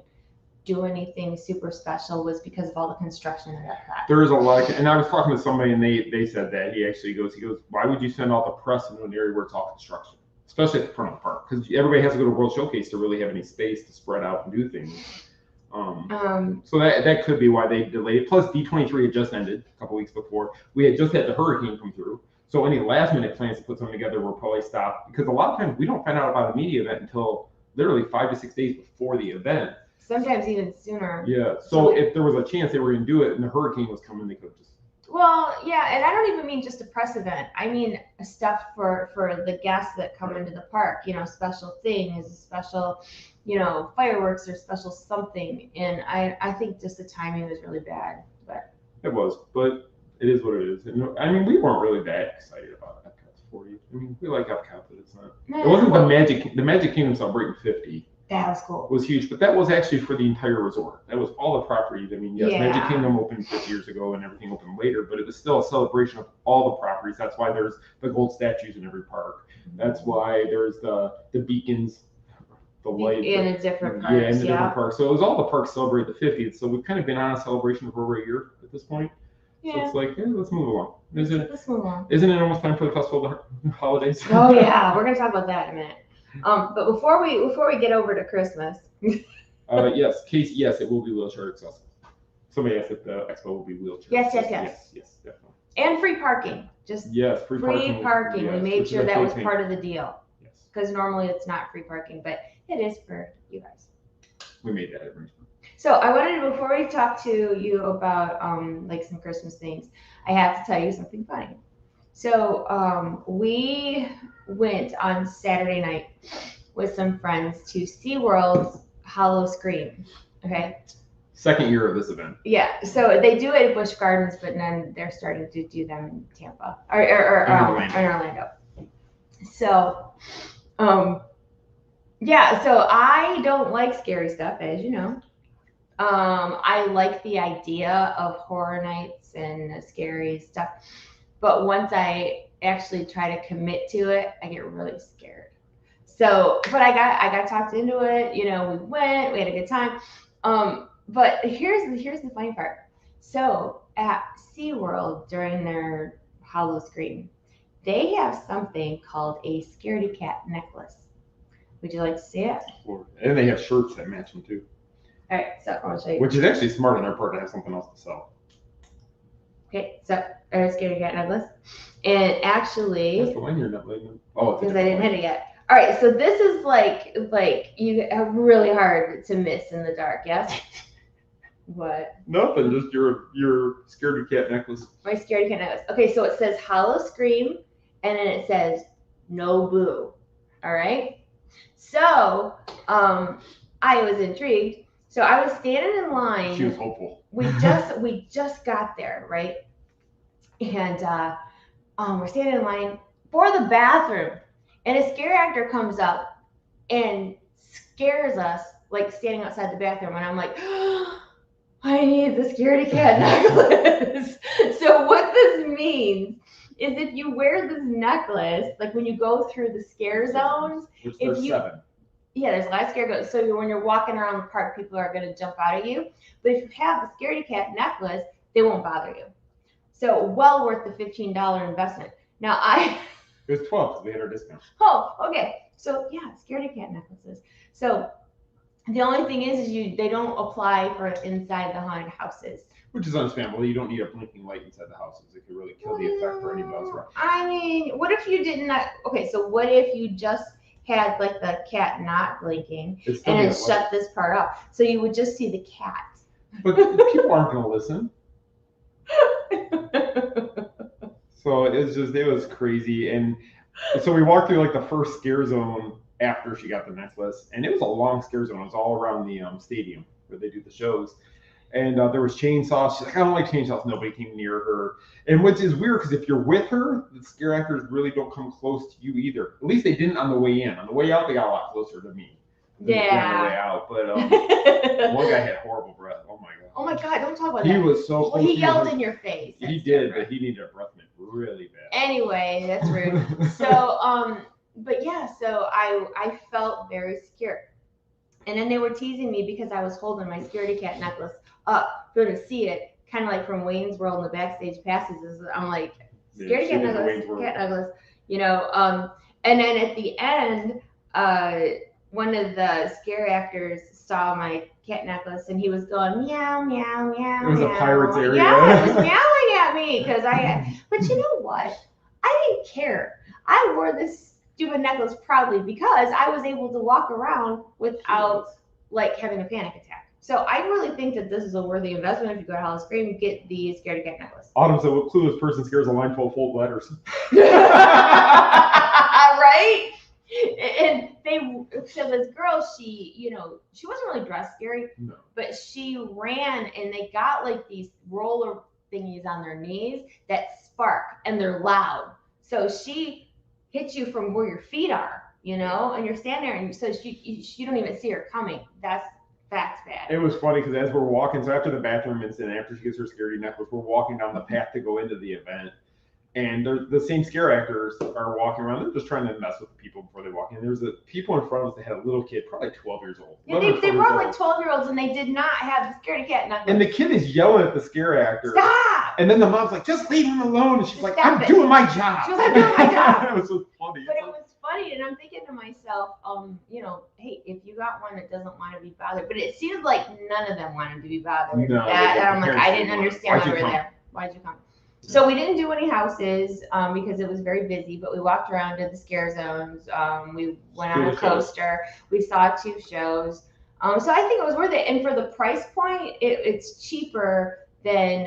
Speaker 2: do anything super special was because of all the construction at Epcot.
Speaker 1: There is a lot, and I was talking to somebody, and they said that he goes, why would you send all the press into an area where it's all construction, especially at the front of the park, because everybody has to go to World Showcase to really have any space to spread out and do things. So that could be why they delayed it. Plus, D23 had just ended a couple weeks before. We had just had the hurricane come through. So any last minute plans to put something together were probably stopped, because a lot of times we don't find out about a media event until literally 5 to 6 days before the event.
Speaker 2: Sometimes even sooner.
Speaker 1: Yeah. So if there was a chance they were going to do it and the hurricane was coming, they could just.
Speaker 2: Well, yeah, and I don't even mean just a press event. I mean stuff for the guests that come into the park. You know, special things, special, you know, fireworks or special something. And I think just the timing was really bad. But
Speaker 1: it was, but it is what it is. And, I mean, we weren't really that excited about Epcot's 40. I mean, we like Epcot, but it's not. It wasn't the Magic Kingdom celebrating 50.
Speaker 2: That was cool.
Speaker 1: Was huge, but that was actually for the entire resort. That was all the properties. I mean, yes, Magic Kingdom opened 50 years ago and everything opened later, but it was still a celebration of all the properties. That's why there's the gold statues in every park. That's why there's the beacons, the light.
Speaker 2: In a different parks.
Speaker 1: Yeah, in the different parks. So it was all the parks celebrate the 50th. So we've kind of been on a celebration for over a year at this point. Yeah. So it's like, let's move along.
Speaker 2: Let's move along.
Speaker 1: Isn't it almost time for the festival of holidays?
Speaker 2: Oh yeah, we're gonna talk about that in a minute. But before we get over to Christmas.
Speaker 1: Yes, Casey, yes, it will be wheelchair accessible. Somebody asked if the expo will be wheelchair.
Speaker 2: Yes,
Speaker 1: definitely.
Speaker 2: And free parking. Just free parking.
Speaker 1: Yes,
Speaker 2: we made sure that was part of the deal.
Speaker 1: Yes.
Speaker 2: Because normally it's not free parking, but it is for you guys.
Speaker 1: We made that arrangement.
Speaker 2: So I wanted to, before we talk to you about like some Christmas things, I have to tell you something funny. So we went on Saturday night with some friends to SeaWorld's Howl-O-Scream. Okay.
Speaker 1: Second year of this event.
Speaker 2: Yeah. So they do it at Busch Gardens, but then they're starting to do them in Tampa or Orlando. So, yeah. So I don't like scary stuff, as you know. I like the idea of horror nights and scary stuff. But once I actually try to commit to it, I get really scared. So, but I got talked into it. You know, we went, we had a good time. But here's the funny part. So at SeaWorld during their Howl-O-Scream, they have something called a scaredy cat necklace. Would you like to see it?
Speaker 1: And they have shirts that match them too.
Speaker 2: All right, so I want to show you.
Speaker 1: Which is actually smart on their part to have something else to sell.
Speaker 2: Okay, so there's scaredy cat necklace, and actually,
Speaker 1: that's the one you're not letting. Oh,
Speaker 2: because I didn't hit it yet. All right, so this is like you have really hard to miss in the dark. Yes. What?
Speaker 1: Nothing. Just your scaredy cat necklace.
Speaker 2: My scaredy cat necklace. Okay, so it says Howl-O-Scream, and then it says no boo. All right. So I was intrigued. So I was standing in line.
Speaker 1: She was hopeful.
Speaker 2: We just got there, right? And we're standing in line for the bathroom, and a scare actor comes up and scares us, like standing outside the bathroom, and I'm like, oh, I need the scaredy cat necklace. So what this means is if you wear this necklace, like when you go through the scare zones,
Speaker 1: which there's 7.
Speaker 2: Yeah, there's a lot of scare goats. So when you're walking around the park, people are going to jump out at you. But if you have the scaredy cat necklace, they won't bother you. So well worth the $15 investment. Now
Speaker 1: it was 12 because we had our discount.
Speaker 2: Oh, okay. So yeah, scaredy cat necklaces. So the only thing is they don't apply for inside the haunted houses.
Speaker 1: Which is understandable. You don't need a blinking light inside the houses. It could really kill the effect for anybody else around.
Speaker 2: I mean, what if you did not? Okay, so what if you just had like the cat not blinking and then shut this part off, so you would just see the cat?
Speaker 1: But people aren't going to listen. So it was crazy. And so we walked through like the first scare zone after she got the necklace, and it was a long scare zone. It was all around the stadium where they do the shows. And there was chainsaws. She's like, I don't like chainsaws. Nobody came near her. And which is weird because if you're with her, the scare actors really don't come close to you either. At least they didn't on the way in. On the way out, they got a lot closer to me.
Speaker 2: Yeah.
Speaker 1: On the way out. But one guy had horrible breath. Oh my god.
Speaker 2: Oh my god, don't talk about
Speaker 1: He
Speaker 2: that.
Speaker 1: was so
Speaker 2: Well,
Speaker 1: close.
Speaker 2: he yelled in your face.
Speaker 1: He did, but he needed a breath mint really bad.
Speaker 2: Anyway, that's rude. So, but yeah, so I felt very scared. And then they were teasing me because I was holding my scaredy cat necklace up for to see it, kind of like from Wayne's World in the backstage passes. I'm like, scaredy cat necklace, you know. And then at the end, one of the scare actors saw my cat necklace and he was going meow meow meow.
Speaker 1: It was
Speaker 2: meow.
Speaker 1: a pirate's area.
Speaker 2: Yeah, it was meowing at me because But you know what? I didn't care. I wore this stupid necklace proudly because I was able to walk around without like having a panic attack. So I really think that this is a worthy investment. If you go to Howl-O-Scream, get the scaredy cat necklace.
Speaker 1: Autumn said, what clueless person scares a line full of fold letters?
Speaker 2: Right? And so this girl, she wasn't really dressed scary,
Speaker 1: no,
Speaker 2: but she ran and they got like these roller thingies on their knees that spark and they're loud. So she hits you from where your feet are, and you're standing there and so you don't even see her coming. That's bad.
Speaker 1: It was funny because as we're walking, so after the bathroom incident, after she gets her scary necklace, we're walking down the path to go into the event. And the same scare actors are walking around. They're just trying to mess with the people before they walk in. There's people in front of us that had a little kid, probably 12 years old.
Speaker 2: Yeah, they brought like 12-year-olds and they did not have the scaredy cat necklace.
Speaker 1: And the kid is yelling at the scare actor.
Speaker 2: Stop!
Speaker 1: And then the mom's like, just leave him alone. And she's like, I'm doing my job.
Speaker 2: She was like, doing my job.
Speaker 1: It was so funny.
Speaker 2: But it was funny, and I'm thinking to myself, hey, if you got one that doesn't want to be bothered, but it seemed like none of them wanted to be bothered.
Speaker 1: No,
Speaker 2: and I'm like, I didn't understand why we were there. Why'd you come? So we didn't do any houses because it was very busy, but we walked around, did the scare zones. We went on a coaster. We saw 2 shows. So I think it was worth it. And for the price point, it's cheaper than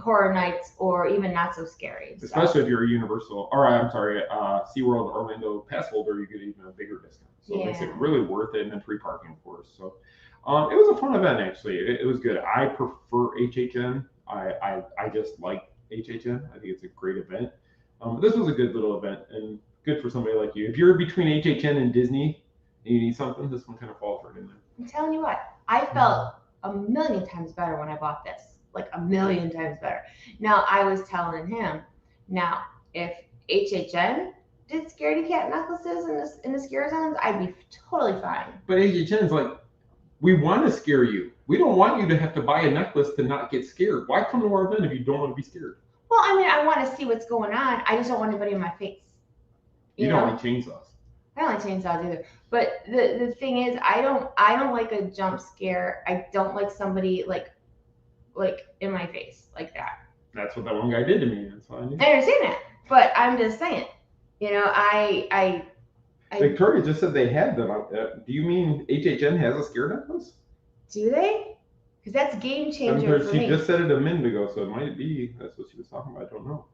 Speaker 2: Horror Nights or even Not So Scary.
Speaker 1: Especially if you're a SeaWorld Orlando pass holder, you get even a bigger discount. So it makes it really worth it, and then free parking, of course. So it was a fun event, actually. It was good. I prefer HHN. I just like HHN. I think it's a great event. This was a good little event and good for somebody like you. If you're between HHN and Disney and you need something, this one kind of falls right in there.
Speaker 2: I'm telling you what, I felt a million times better when I bought this. Like a million times better. Now, I was telling him, if HHN did scaredy cat necklaces in the scare zones, I'd be totally fine.
Speaker 1: But HHN is like, we want to scare you. We don't want you to have to buy a necklace to not get scared. Why come to our event if you don't want to be scared?
Speaker 2: Well, I mean, I want to see what's going on. I just don't want anybody in my face.
Speaker 1: You don't like chainsaws.
Speaker 2: I don't like chainsaws either. But the thing is, I don't like a jump scare. I don't like somebody like in my face like that.
Speaker 1: That's what that one guy did to me. That's why I knew.
Speaker 2: I understand that, but I'm just saying.
Speaker 1: Victoria just said they had them out there. Do you mean HHN has a scare necklace?
Speaker 2: Do they? Because that's game changer for me.
Speaker 1: She just said it a minute ago, so it might be. That's what she was talking about. I don't know.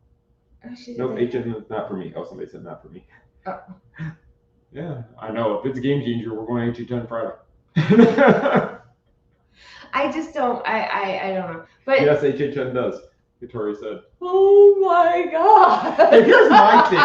Speaker 2: Oh,
Speaker 1: nope, HHN is not for me. Oh, somebody said not for me.
Speaker 2: Oh.
Speaker 1: Yeah, I know. If it's a game changer, we're going to HHN Friday.
Speaker 2: I just don't. I don't know. But
Speaker 1: yes, HHN does. Victoria said.
Speaker 2: Oh my God!
Speaker 1: Hey, here's my thing.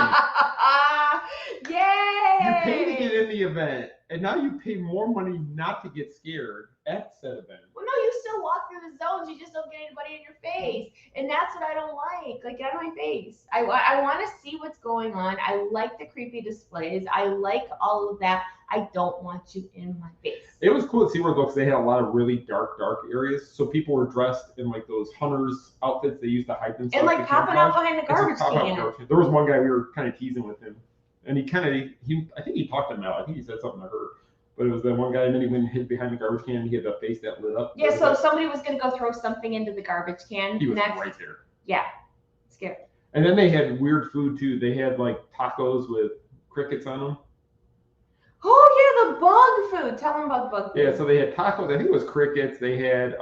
Speaker 2: Yay!
Speaker 1: You pay to get in the event, and now you pay more money not to get scared at said event.
Speaker 2: Well, no, you still walk through the zones. You just don't get anybody in your face, and that's what I don't like. Like, get out of my face. I want to see what's going on. I like the creepy displays. I like all of that. I don't want you in my face.
Speaker 1: It was cool at SeaWorld though, because they had a lot of really dark areas. So people were dressed in like those hunters outfits they used to hide themselves.
Speaker 2: And like popping out behind the garbage can.
Speaker 1: There was one guy we were kind of teasing with him, and I think he talked to Mel. I think he said something to her. But it was that one guy, and then he went and hid behind the garbage can, and he had a face that lit up.
Speaker 2: Yeah, so somebody was going to go throw something into the garbage can.
Speaker 1: He was right there.
Speaker 2: Yeah, scary.
Speaker 1: And then they had weird food, too. They had, like, tacos with crickets on them.
Speaker 2: Oh, yeah, the bug food. Tell them about the bug food.
Speaker 1: Yeah, so they had tacos. I think it was crickets. They had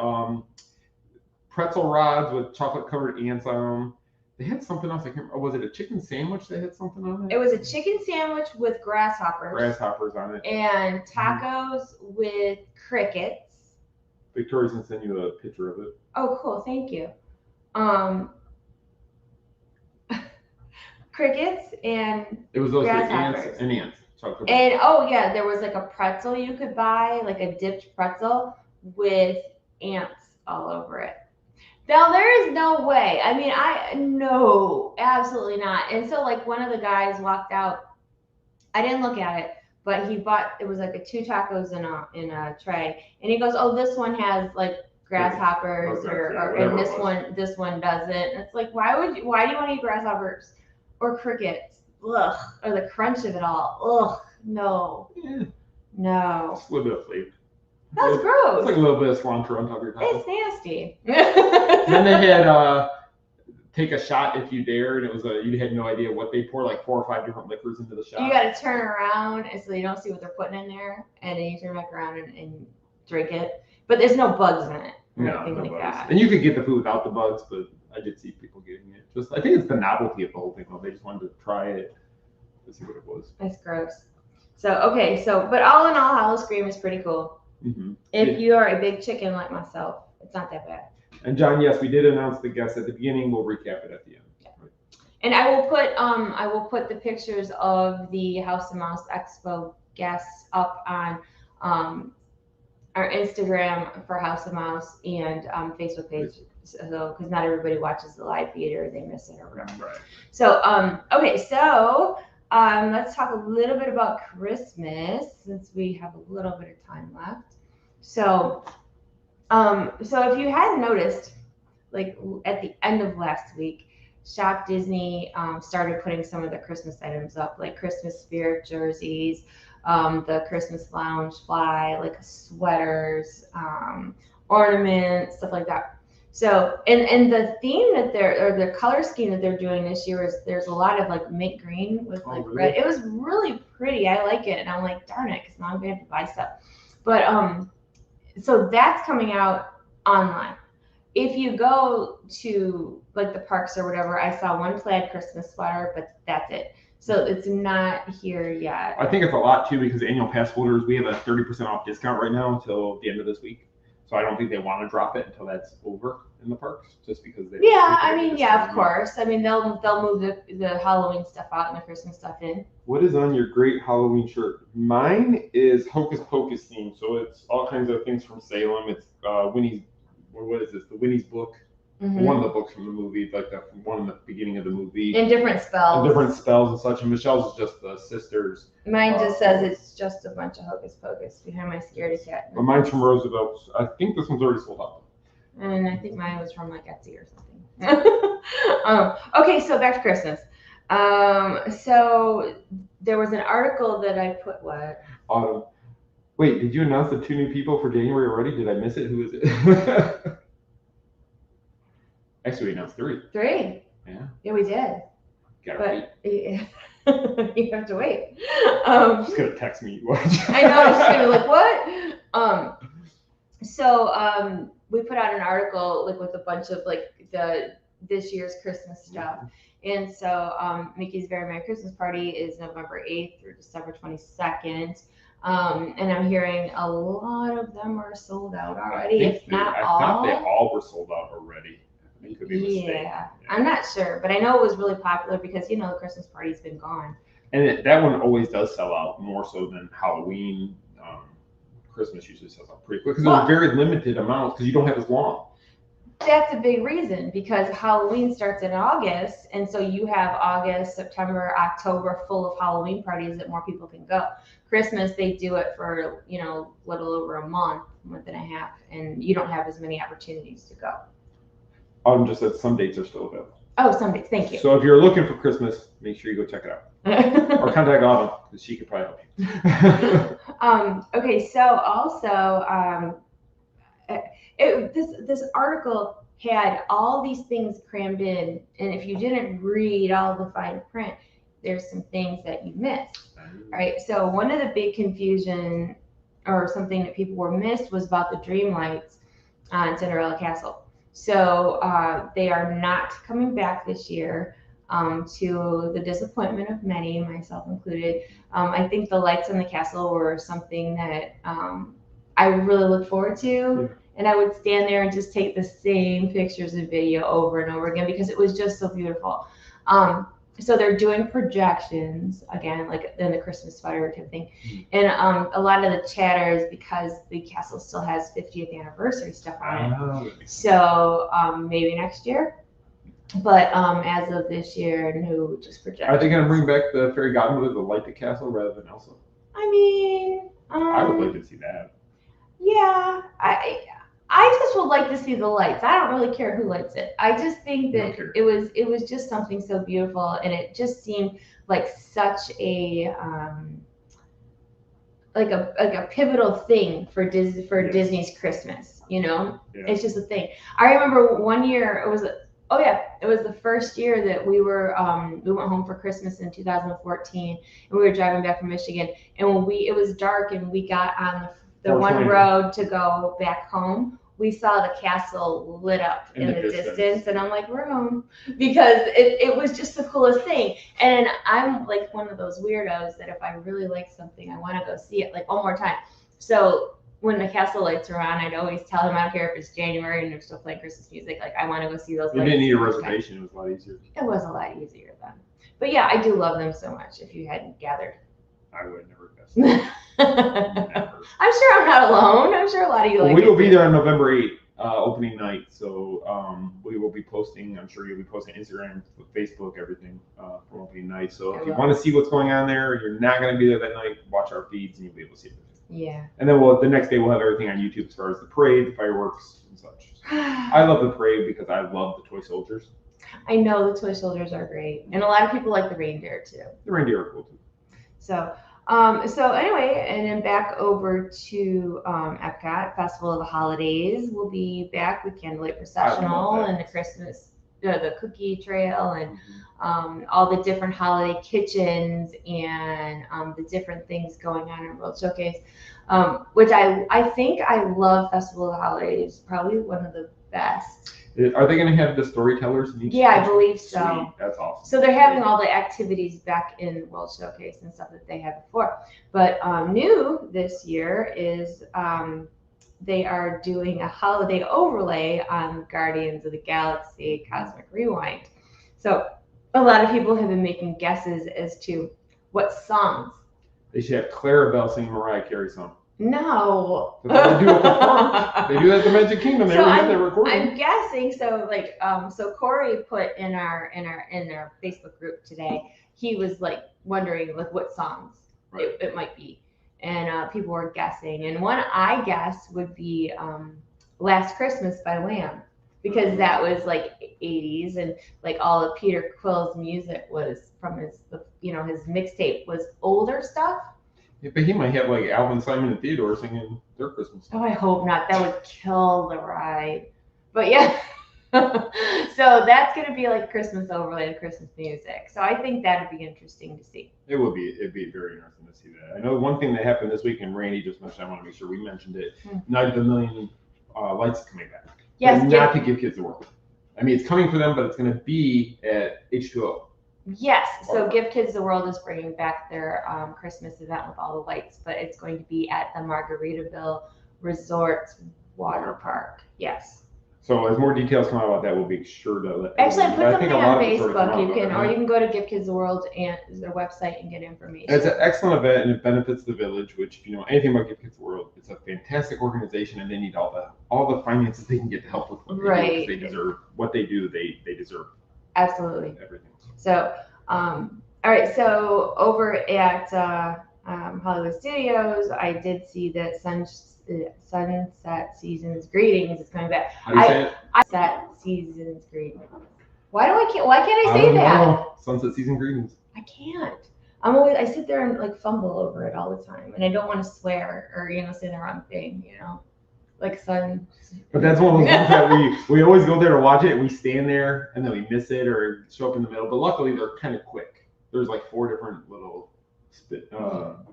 Speaker 1: pretzel rods with chocolate-covered ants on them. They had something else. I can't remember. Was it a chicken sandwich they had something on it?
Speaker 2: It was a chicken sandwich with grasshoppers.
Speaker 1: Grasshoppers on it.
Speaker 2: And tacos with crickets.
Speaker 1: Victoria's gonna send you a picture of it.
Speaker 2: Oh, cool. Thank you. Crickets and
Speaker 1: It was those ants
Speaker 2: grasshoppers.
Speaker 1: and ants. Chocolate
Speaker 2: And oh yeah, there was like a pretzel you could buy, like a dipped pretzel with ants all over it. Now there is no way. I mean, no, absolutely not. And so like one of the guys walked out. I didn't look at it, but he bought, it was like a 2 tacos in a tray, and he goes, "Oh, this one has like grasshoppers, and this one doesn't." And it's like, why do you want to eat grasshoppers or crickets? Ugh, or the crunch of it all. Ugh, no, no.
Speaker 1: Just a little bit of flavor.
Speaker 2: That's gross.
Speaker 1: It's like a little bit of cilantro on top of your taco.
Speaker 2: It's nasty.
Speaker 1: Then they had take a shot if you dare, and it was you had no idea what they pour, like 4 or 5 different liquors into the shot.
Speaker 2: You got to turn around and so you don't see what they're putting in there, and then you turn back around and drink it. But there's no bugs in it.
Speaker 1: No like bugs. That. And you could get the food without the bugs, but I did see people getting it. I think it's the novelty of the whole thing. They just wanted to try it to see what it was.
Speaker 2: It's gross. So but all in all, Howl-O-Scream is pretty cool.
Speaker 1: Mm-hmm.
Speaker 2: If you are a big chicken like myself, it's not that bad.
Speaker 1: And John, yes, we did announce the guests at the beginning. We'll recap it at the end.
Speaker 2: Yeah. Right. And I will put the pictures of the House of Mouse Expo guests up on our Instagram for House of Mouse and Facebook page. So because not everybody watches the live feed or they miss it or whatever.
Speaker 1: Right.
Speaker 2: So okay, so let's talk a little bit about Christmas since we have a little bit of time left. So if you hadn't noticed, like at the end of last week, Shop Disney started putting some of the Christmas items up, like Christmas spirit jerseys, the Christmas lounge fly, like sweaters, ornaments, stuff like that. So, and the theme that the color scheme that they're doing this year is there's a lot of like mint green with like red. It was really pretty. I like it. And I'm like, darn it, because now I'm going to have to buy stuff. But, so that's coming out online. If you go to like the parks or whatever, I saw one plaid Christmas sweater, but that's it. So it's not here yet.
Speaker 1: I think it's a lot too because annual pass holders, we have a 30% off discount right now until the end of this week. So I don't think they want to drop it until that's over in the parks, just because they.
Speaker 2: Yeah, I mean, yeah, of course. I mean, they'll move the Halloween stuff out and the Christmas stuff in.
Speaker 1: What is on your great Halloween shirt? Mine is Hocus Pocus themed, so it's all kinds of things from Salem. It's Winnie's. What is this? The Winnie's book. Mm-hmm. One of the books from the movie, like the one in the beginning of the movie.
Speaker 2: And different spells.
Speaker 1: And different spells and such. And Michelle's is just the sisters.
Speaker 2: Mine just says it's just a bunch of Hocus Pocus behind my scaredy cat.
Speaker 1: Well, mine's from Roosevelt. I think this one's already sold out.
Speaker 2: And I think mine was from like Etsy or something. Okay, so back to Christmas. So there was an article that I put what?
Speaker 1: Autumn. Wait, did you announce the 2 new people for January already? Did I miss it? Who is it? Actually, we announced 3.
Speaker 2: 3?
Speaker 1: Yeah.
Speaker 2: Yeah, we did.
Speaker 1: Gotta
Speaker 2: wait. You have to wait.
Speaker 1: She's gonna text me.
Speaker 2: I know. She's gonna be like, what? So we put out an article like with a bunch of like this year's Christmas stuff. And so Mickey's Very Merry Christmas Party is November 8th through December 22nd. And I'm hearing a lot of them are sold out already. If not all.
Speaker 1: I thought they all were sold out already. It could be a mistake.
Speaker 2: Yeah, I'm not sure, but I know it was really popular because the Christmas party's been gone.
Speaker 1: And that one always does sell out more so than Halloween. Christmas usually sells out pretty quick because there's very limited amounts because you don't have as long.
Speaker 2: That's a big reason because Halloween starts in August, and so you have August, September, October full of Halloween parties that more people can go. Christmas, they do it for little over a month and a half, and you don't have as many opportunities to go.
Speaker 1: Autumn just said some dates are still available.
Speaker 2: Oh, some dates. Thank you.
Speaker 1: So if you're looking for Christmas, make sure you go check it out. Or contact Autumn because she could probably help you.
Speaker 2: Okay, so also this article had all these things crammed in, and if you didn't read all the fine print, there's some things that you missed. Right. So one of the big confusion or something that people were missed was about the dream lights on Cinderella Castle. So they are not coming back this year, to the disappointment of many, myself included. I think the lights in the castle were something that I really look forward to, And I would stand there and just take the same pictures and video over and over again because it was just so beautiful. So they're doing projections again, like in the Christmas firework type thing. And a lot of the chatter is because the castle still has 50th anniversary stuff on it. So maybe next year. But as of this year, no, just projections.
Speaker 1: Are they going to bring back the fairy godmother to light the castle rather than Elsa?
Speaker 2: I mean,
Speaker 1: I would like to see that.
Speaker 2: Yeah, I just would like to see the lights. I don't really care who lights it. I just think that it was just something so beautiful, and it just seemed like such a like a pivotal thing for Disney's Christmas. You know, it's just a thing. I remember one year it was the first year that we went home for Christmas in 2014, and we were driving back from Michigan, and it was dark, and we got on the one road to go back home. We saw the castle lit up in the distance, and I'm like, we're home, because it was just the coolest thing. And I'm like one of those weirdos that if I really like something, I want to go see it like one more time. So when the castle lights are on, I'd always tell him, I don't care if it's January and they're still playing Christmas music, like I want to go see those lights.
Speaker 1: You didn't need a reservation. It was a lot easier.
Speaker 2: It was a lot easier then. But yeah, I do love them so much. If you hadn't gathered.
Speaker 1: I would never guess that.
Speaker 2: Never. I'm sure I'm not alone. I'm sure a lot of you like it.
Speaker 1: We will be there on November 8th, opening night. So we will be posting. I'm sure you'll be posting Instagram, Facebook, everything for opening night. So if you want to see what's going on there, you're not going to be there that night. Watch our feeds and you'll be able to see everything.
Speaker 2: Yeah.
Speaker 1: And then the next day we'll have everything on YouTube as far as the parade, the fireworks, and such. I love the parade because I love the toy soldiers.
Speaker 2: I know the toy soldiers are great, and a lot of people like the reindeer too.
Speaker 1: The reindeer are cool too.
Speaker 2: So anyway, and then back over to Epcot Festival of the Holidays. We'll be back with Candlelight Processional and the Christmas, the cookie trail, and all the different holiday kitchens and the different things going on in World Showcase, which I think I love Festival of the Holidays. Probably one of the best.
Speaker 1: Are they going to have the storytellers?
Speaker 2: Yeah, I believe so.
Speaker 1: Sweet. That's awesome.
Speaker 2: So they're having all the activities back in World Showcase and stuff that they had before. But new this year is they are doing a holiday overlay on Guardians of the Galaxy Cosmic Rewind. So a lot of people have been making guesses as to what songs.
Speaker 1: They should have Clarabelle sing Mariah Carey song.
Speaker 2: No.
Speaker 1: They do at the front. They do that at the Magic Kingdom. They already have that recording.
Speaker 2: I'm guessing so. Like, so Corey put in our Facebook group today. He was like wondering like what songs it might be, and people were guessing. And one I guess would be "Last Christmas" by Wham, because that was like 80s, and like all of Peter Quill's music was from his mixtape was older stuff.
Speaker 1: Yeah, but he might have like Alvin, Simon, and Theodore singing their Christmas song.
Speaker 2: Oh, I hope not. That would kill the ride. But yeah, so that's going to be like Christmas overlay to Christmas music. So I think that would be interesting to see.
Speaker 1: It would be. It'd be very interesting to see that. I know one thing that happened this week, and Randy just mentioned. I want to make sure we mentioned it. Night of the Million Lights is coming back.
Speaker 2: Yes.
Speaker 1: But not to Give Kids the World. I mean, it's coming for them, but it's going to be at H2O.
Speaker 2: Yes, so Give Kids the World is bringing back their Christmas event with all the lights, but it's going to be at the Margaritaville Resorts Water Park. Yes.
Speaker 1: So as more details come out about that, we'll be sure to let.
Speaker 2: Actually, put something on Facebook. You can go to Give Kids the World and their website and get information.
Speaker 1: It's an excellent event, and it benefits the village. Which, if you know anything about Give Kids the World, it's a fantastic organization, and they need all the finances they can get to help with what they do. They deserve what they do. They deserve.
Speaker 2: Absolutely.
Speaker 1: Everything.
Speaker 2: So, all right. So over at Hollywood Studios, I did see that Sunset Seasons Greetings is coming back.
Speaker 1: How do you say it?
Speaker 2: Sunset Seasons Greetings. Why can't I say that?
Speaker 1: Sunset Season Greetings.
Speaker 2: I can't. I sit there and like fumble over it all the time, and I don't want to swear or say the wrong thing. Like sun.
Speaker 1: But that's one of those ones that we always go there to watch it, and we stand there, and then we miss it or show up in the middle. But luckily, they're kind of quick. There's like 4 different little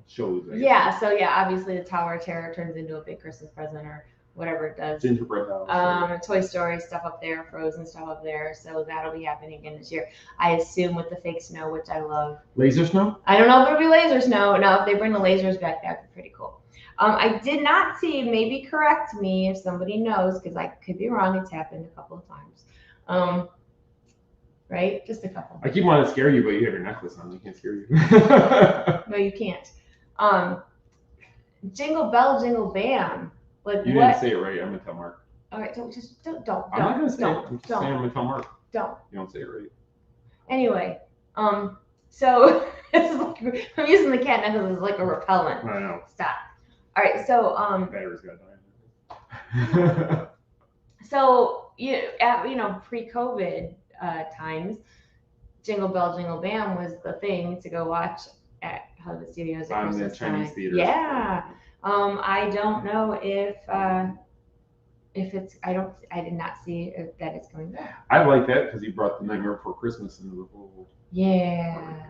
Speaker 1: shows.
Speaker 2: Yeah. So yeah, obviously the Tower of Terror turns into a big Christmas present or whatever it does.
Speaker 1: Gingerbread house.
Speaker 2: Toy Story stuff up there, Frozen stuff up there. So that'll be happening again this year. I assume with the fake snow, which I love.
Speaker 1: Laser snow?
Speaker 2: I don't know if it'll be laser snow. No, if they bring the lasers back, that'd be pretty cool. I did not see, maybe correct me if somebody knows, because I could be wrong. It's happened a couple of times. Right? Just a couple.
Speaker 1: I keep wanting to scare you, but you have your necklace on. I can't scare you.
Speaker 2: No, you can't. Jingle bell, jingle bam. Like
Speaker 1: you
Speaker 2: what?
Speaker 1: didn't say it right. I'm gonna tell Mark.
Speaker 2: All right, don't.
Speaker 1: I'm not gonna say it. I'm just saying I'm gonna tell Mark.
Speaker 2: Don't.
Speaker 1: You don't say it right.
Speaker 2: Anyway, so it's like, I'm using the cat necklace as like a repellent.
Speaker 1: I know.
Speaker 2: Stop. All right, so
Speaker 1: Battery's got dying.
Speaker 2: So pre-COVID times, Jingle Bell Jingle Bam was the thing to go watch at Hollywood Studios at Christmas
Speaker 1: the Chinese
Speaker 2: time.
Speaker 1: theaters.
Speaker 2: Yeah. I don't know if it's. I did not see if that is going back.
Speaker 1: I like that because he brought the Nightmare Before Christmas into the whole.
Speaker 2: Yeah.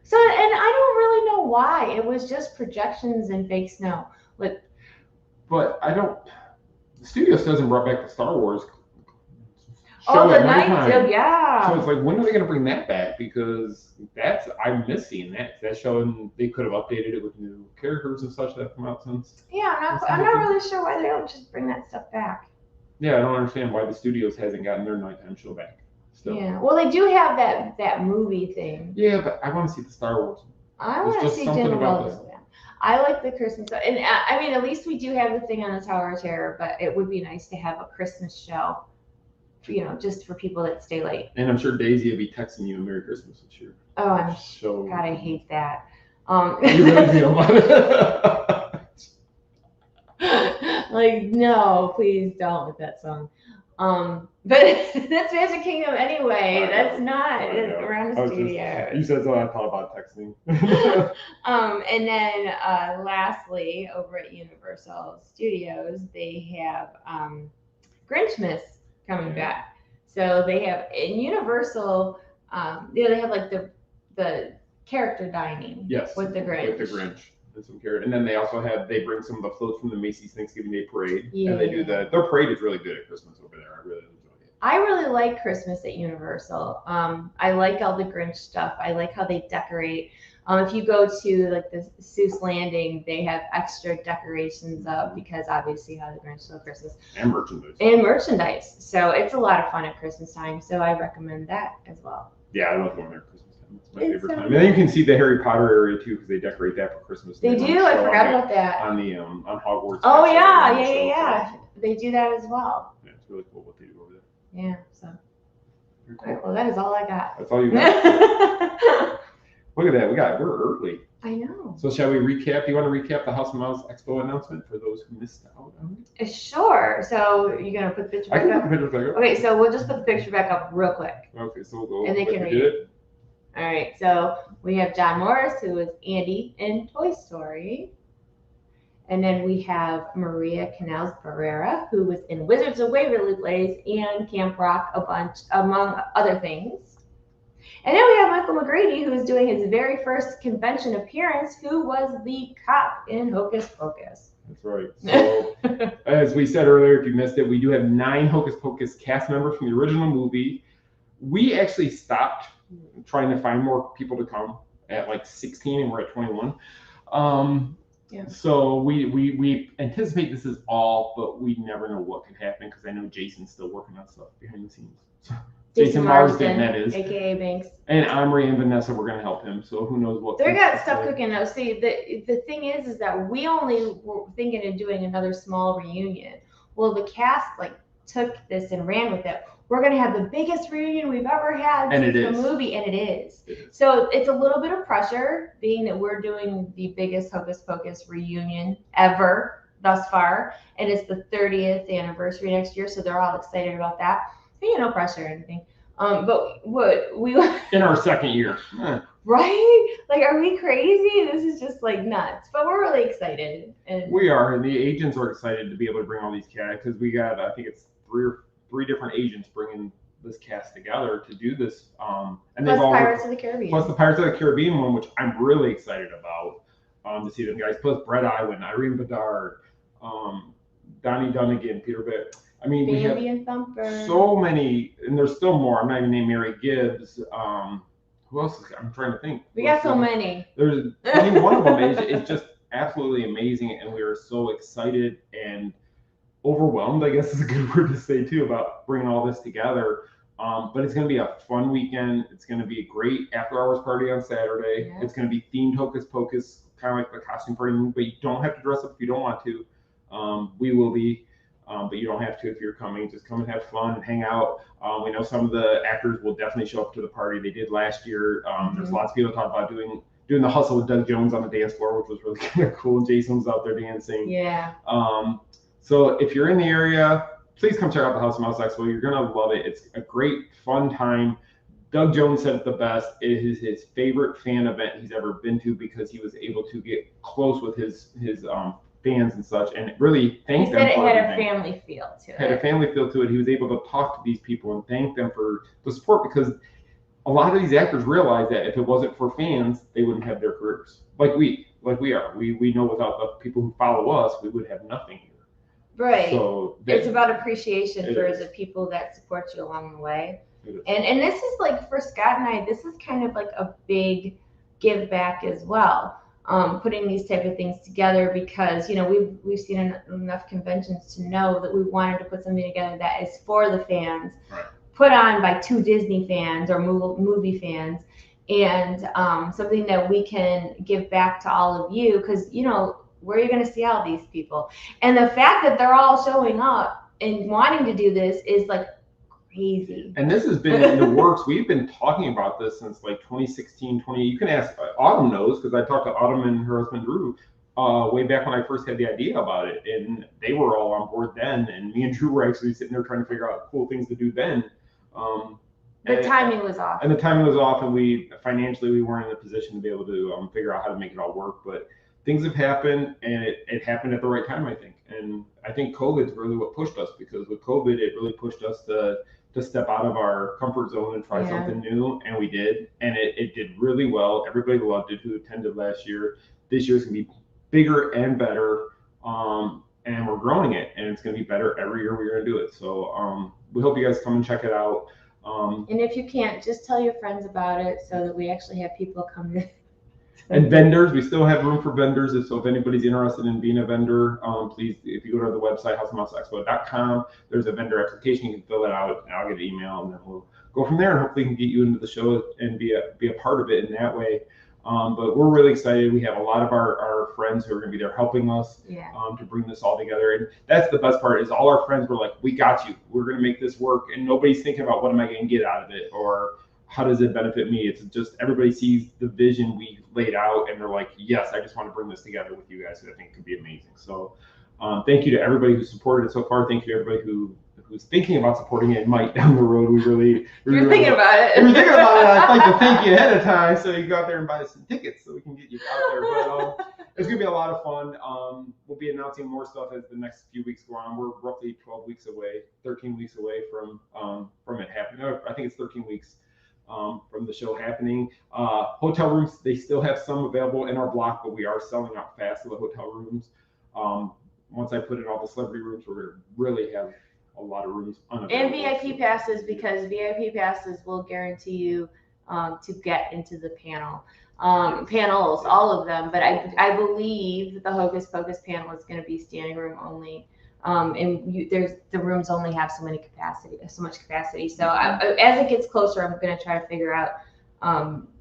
Speaker 2: So, and I don't really know why. It was just projections and fake snow.
Speaker 1: But I don't. The studio still hasn't brought back the Star Wars.
Speaker 2: Oh, the night, yeah.
Speaker 1: So it's like, when are they going to bring that back? Because I'm missing that. That show, and they could have updated it with new characters and such that have come out since.
Speaker 2: Yeah, I'm not really sure why they don't just bring that stuff back.
Speaker 1: Yeah, I don't understand why the studios hasn't gotten their nighttime show back. Still.
Speaker 2: Yeah, well, they do have that movie thing.
Speaker 1: Yeah, but I want to see the Star Wars.
Speaker 2: I want to see Jingle Bells. I like the Christmas, and I mean, at least we do have the thing on the Tower of Terror. But it would be nice to have a Christmas show. Just for people that stay late.
Speaker 1: And I'm sure Daisy will be texting you a Merry Christmas this year.
Speaker 2: Oh, God, I hate that.
Speaker 1: You really feel about it?
Speaker 2: Like, no, please don't with that song. But that's Magic Kingdom anyway. That's not around the studio.
Speaker 1: You said so. I thought about texting.
Speaker 2: And then lastly, over at Universal Studios, they have Grinchmas coming back. So they have in Universal, they have like the character dining.
Speaker 1: Yes.
Speaker 2: With the Grinch.
Speaker 1: With the Grinch and some character, and then they bring some of the floats from the Macy's Thanksgiving Day Parade.
Speaker 2: Yeah.
Speaker 1: And they do their parade is really good at Christmas over there. I really enjoy it.
Speaker 2: I really like Christmas at Universal. I like all the Grinch stuff. I like how they decorate. If you go to like the Seuss Landing, they have extra decorations up because obviously how the Grinch stole Christmas.
Speaker 1: And merchandise.
Speaker 2: So it's a lot of fun at Christmas time. So I recommend that as well.
Speaker 1: Yeah, I love going there at Christmas time. It's my favorite time. And then you can see the Harry Potter area too because they decorate that for Christmas.
Speaker 2: They do. I forgot about that.
Speaker 1: On the on Hogwarts.
Speaker 2: Oh yeah. They do that as well.
Speaker 1: Yeah, it's really cool what they do over there.
Speaker 2: Yeah. So. Cool. All right, well, that is all I got.
Speaker 1: That's all you got. Look at that. We're early.
Speaker 2: I know.
Speaker 1: So shall we recap? Do you want to recap the House of Mouse Expo announcement for those who missed out on it?
Speaker 2: Sure. So you're going to put the picture back up?
Speaker 1: I can put the picture back up.
Speaker 2: Okay, so we'll just put the picture back up real quick.
Speaker 1: Okay, so we'll go.
Speaker 2: And they can read it. All right, so we have John Morris, who is Andy in Toy Story. And then we have Maria Canals Barrera, who was in Wizards of Waverly Place and Camp Rock, among other things. And then we have Michael McGrady, who is doing his very first convention appearance, who was the cop in Hocus Pocus.
Speaker 1: That's right. So, as we said earlier, if you missed it, we do have 9 Hocus Pocus cast members from the original movie. We actually stopped trying to find more people to come at like 16, and we're at 21.
Speaker 2: Yeah.
Speaker 1: So we anticipate this is all, but we never know what could happen because I know Jason's still working on stuff behind the scenes. Jason Marsden, that is.
Speaker 2: AKA Banks.
Speaker 1: And Omri and Vanessa were going to help him, so who knows what.
Speaker 2: They got stuff cooking now. See, the thing is that we only were thinking of doing another small reunion. Well, the cast took this and ran with it. We're going to have the biggest reunion we've ever had since the movie, and it is. So it's a little bit of pressure, being that we're doing the biggest Hocus Pocus reunion ever thus far, and it's the 30th anniversary next year, so they're all excited about that. No pressure or anything. But what we
Speaker 1: in our second year,
Speaker 2: right? Are we crazy? This is just nuts. But we're really excited. And
Speaker 1: we are, and the agents are excited to be able to bring all these cast because we got, I think it's three different agents bringing this cast together to do this. And
Speaker 2: plus Pirates of the Caribbean.
Speaker 1: Plus the Pirates of the Caribbean one, which I'm really excited about to see them guys. Plus Brett Iwan, Irene Bedard, Donnie Dunnigan, Peter Bitt. I mean, we have so many, and there's still more. I'm not even naming Mary Gibbs. Who else? I'm trying to think.
Speaker 2: We got so many.
Speaker 1: There's any one of them is just absolutely amazing, and we are so excited and overwhelmed, I guess is a good word to say too, about bringing all this together. But it's going to be a fun weekend. It's going to be a great after-hours party on Saturday.
Speaker 2: Yeah.
Speaker 1: It's going to be themed Hocus Pocus, kind of like the costume party, but you don't have to dress up if you don't want to. We will be, but you don't have to if you're coming. Just come and have fun and hang out. We know some of the actors will definitely show up to the party. They did last year. There's lots of people talking about doing the hustle with Doug Jones on the dance floor, which was really kind of cool. Jason was out there dancing.
Speaker 2: Yeah.
Speaker 1: So if you're in the area, please come check out the House of Mouse Expo. You're gonna love it. It's a great, fun time. Doug Jones said it the best. It is his favorite fan event he's ever been to because he was able to get close with his fans and such, and really thank them. He said
Speaker 2: it had a family feel to it.
Speaker 1: Had a family feel to it. He was able to talk to these people and thank them for the support, because a lot of these actors realize that if it wasn't for fans, they wouldn't have their careers like we are. We know without the people who follow us, we would have nothing here.
Speaker 2: Right. So it's about appreciation for the people that support you along the way. And this is like, for Scott and I, this is kind of like a big give back as well. Putting these type of things together, because we've seen enough conventions to know that we wanted to put something together that is for the fans, right, put on by two Disney fans or movie fans, and something that we can give back to all of you, because where are you going to see all these people? And the fact that they're all showing up and wanting to do this is like crazy.
Speaker 1: And this has been in the works. We've been talking about this since like 2016, You can ask Autumn knows, because I talked to Autumn and her husband Drew way back when I first had the idea about it, and they were all on board then. And me and Drew were actually sitting there trying to figure out cool things to do then.
Speaker 2: The timing was off.
Speaker 1: And the timing was off, and we weren't in a position to be able to figure out how to make it all work. But things have happened, and it happened at the right time, I think. And I think COVID's really what pushed us, because with COVID, it really pushed us to step out of our comfort zone and try something new, and we did, and it did really well. Everybody loved it who attended last year. This year's gonna be bigger and better, and we're growing it, and it's gonna be better every year we're gonna do it. So we hope you guys come and check it out.
Speaker 2: And if you can't, just tell your friends about it so that we actually have people come to.
Speaker 1: And vendors, we still have room for vendors. So if anybody's interested in being a vendor, please, if you go to the website, houseofmouseexpo.com, there's a vendor application. You can fill it out, and I'll get an email, and then we'll go from there, and hopefully can get you into the show and be a part of it in that way. But we're really excited. We have a lot of our friends who are going to be there helping us to bring this all together. And that's the best part, is all our friends were like, we got you. We're going to make this work. And nobody's thinking about what am I going to get out of it, or how does it benefit me? It's just everybody sees the vision we laid out, and they're like, yes, I just want to bring this together with you guys, who I think could be amazing. So thank you to everybody who supported it so far. Thank you to everybody who's thinking about supporting it and might down the road.
Speaker 2: You're thinking about it.
Speaker 1: If you're thinking about it, I'd like to thank you ahead of time, so you can go out there and buy some tickets so we can get you out there. But it's going to be a lot of fun. We'll be announcing more stuff as the next few weeks go on. We're roughly 13 weeks away from it happening. I think it's 13 weeks. From the show happening. Hotel rooms, they still have some available in our block, but we are selling out fast of the hotel rooms. Once I put in all the celebrity rooms, we're going to really have a lot of rooms unavailable.
Speaker 2: And VIP passes, because VIP passes will guarantee you to get into the panels, all of them. But I believe the Hocus Pocus panel is going to be standing room only. The rooms only have so much capacity. So as it gets closer, I'm going to try to figure out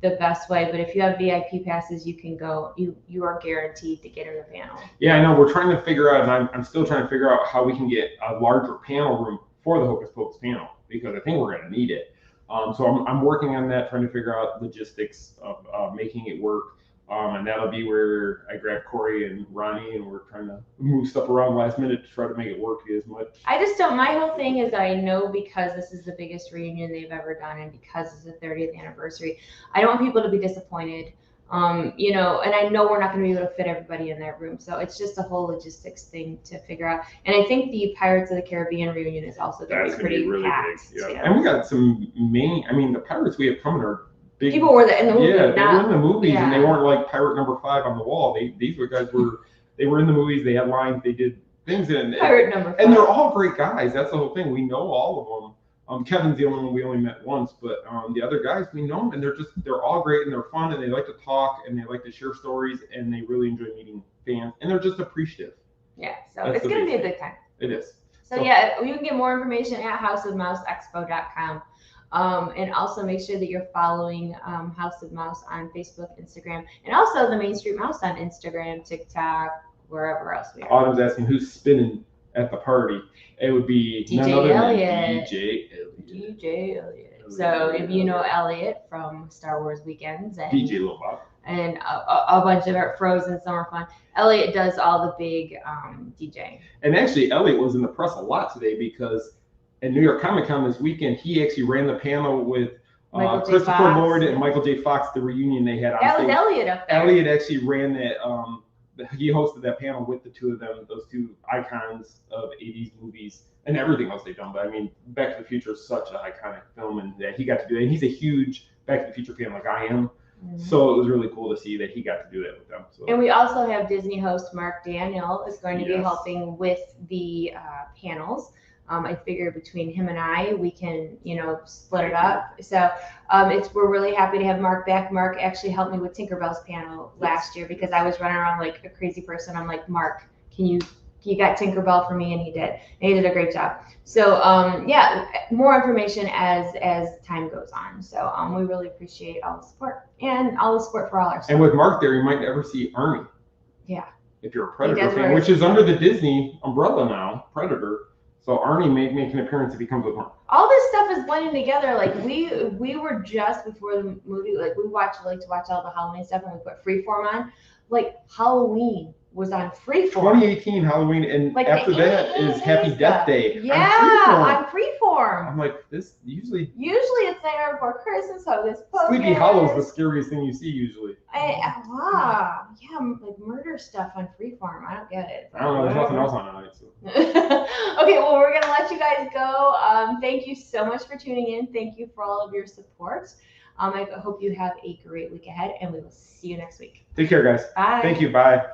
Speaker 2: the best way. But if you have VIP passes, you can go. You are guaranteed to get in the panel.
Speaker 1: Yeah, I know. We're trying to figure out, and I'm still trying to figure out how we can get a larger panel room for the Hocus Pocus panel, because I think we're going to need it. So I'm working on that, trying to figure out logistics of making it work. And that'll be where I grab Corey and Ronnie, and we're trying to move stuff around last minute to try to make it work as much.
Speaker 2: My whole thing is, I know, because this is the biggest reunion they've ever done, and because it's the 30th anniversary, I don't want people to be disappointed. And I know we're not going to be able to fit everybody in that room. So it's just a whole logistics thing to figure out. And I think the Pirates of the Caribbean reunion is also going to be pretty
Speaker 1: really
Speaker 2: packed.
Speaker 1: Big. Yeah. And we got some the Pirates we have coming are big.
Speaker 2: People were in the movie.
Speaker 1: Yeah, they were in the movies, and they weren't like Pirate number 5 on the wall. These guys were in the movies. They had lines. They did things.
Speaker 2: Pirate number 5.
Speaker 1: And they're all great guys. That's the whole thing. We know all of them. Kevin's the only one we only met once, but the other guys we know them, and they're all great and they're fun and they like to talk and they like to share stories and they really enjoy meeting fans and they're just appreciative.
Speaker 2: Yeah, so it's gonna be a good time.
Speaker 1: It is.
Speaker 2: So yeah, you can get more information at houseofmouseexpo.com. And also make sure that you're following House of Mouse on Facebook, Instagram, and also the Main Street Mouse on Instagram, TikTok, wherever else we are.
Speaker 1: Autumn's asking who's spinning at the party. It would be none other than DJ Elliott.
Speaker 2: DJ Elliott. So if you know Elliott from Star Wars Weekends and
Speaker 1: DJ Lil Bob.
Speaker 2: And a bunch of our Frozen Summer Fun, Elliott does all the big DJing.
Speaker 1: And actually, Elliott was in the press a lot today because at New York Comic Con this weekend, he actually ran the panel with Christopher Lloyd and Michael J. Fox, the reunion they had on stage.
Speaker 2: That was Elliott up there.
Speaker 1: Elliott actually ran that. He hosted that panel with the two of them, those two icons of 80s movies and everything else they've done. But I mean, Back to the Future is such an iconic film, and that he got to do it. And he's a huge Back to the Future fan like I am. Mm-hmm. So it was really cool to see that he got to do that with them. So.
Speaker 2: And we also have Disney host Mark Daniel is going to be helping with the panels. I figure between him and I, we can, split it up. So we're really happy to have Mark back. Mark actually helped me with Tinkerbell's panel last year because I was running around like a crazy person. I'm like, Mark, you got Tinkerbell for me? And he did. And he did a great job. So more information as time goes on. So we really appreciate all the support and all the support for all our stuff.
Speaker 1: And with Mark there, you might never see Arnie.
Speaker 2: Yeah.
Speaker 1: If you're a Predator fan, which is under the Disney umbrella now, Predator. So Arnie may make an appearance if he comes with Mark.
Speaker 2: All this stuff is blending together. Like we were just before the movie, like we like to watch all the Halloween stuff and we put Freeform on. Like Halloween was on Freeform.
Speaker 1: 2018 Halloween, and like after that is Happy Death Day.
Speaker 2: Yeah, on Freeform.
Speaker 1: I'm like, this usually
Speaker 2: it's Nightmare Before Christmas, Hocus Pocus.
Speaker 1: Sleepy Hollow's the scariest thing you see usually.
Speaker 2: Like murder stuff on Freeform. I don't get it.
Speaker 1: I don't know. There's nothing else on tonight. So.
Speaker 2: Okay, well, we're gonna let you guys go. Thank you so much for tuning in. Thank you for all of your support. I hope you have a great week ahead, and we will see you next week.
Speaker 1: Take care, guys.
Speaker 2: Bye.
Speaker 1: Thank you. Bye.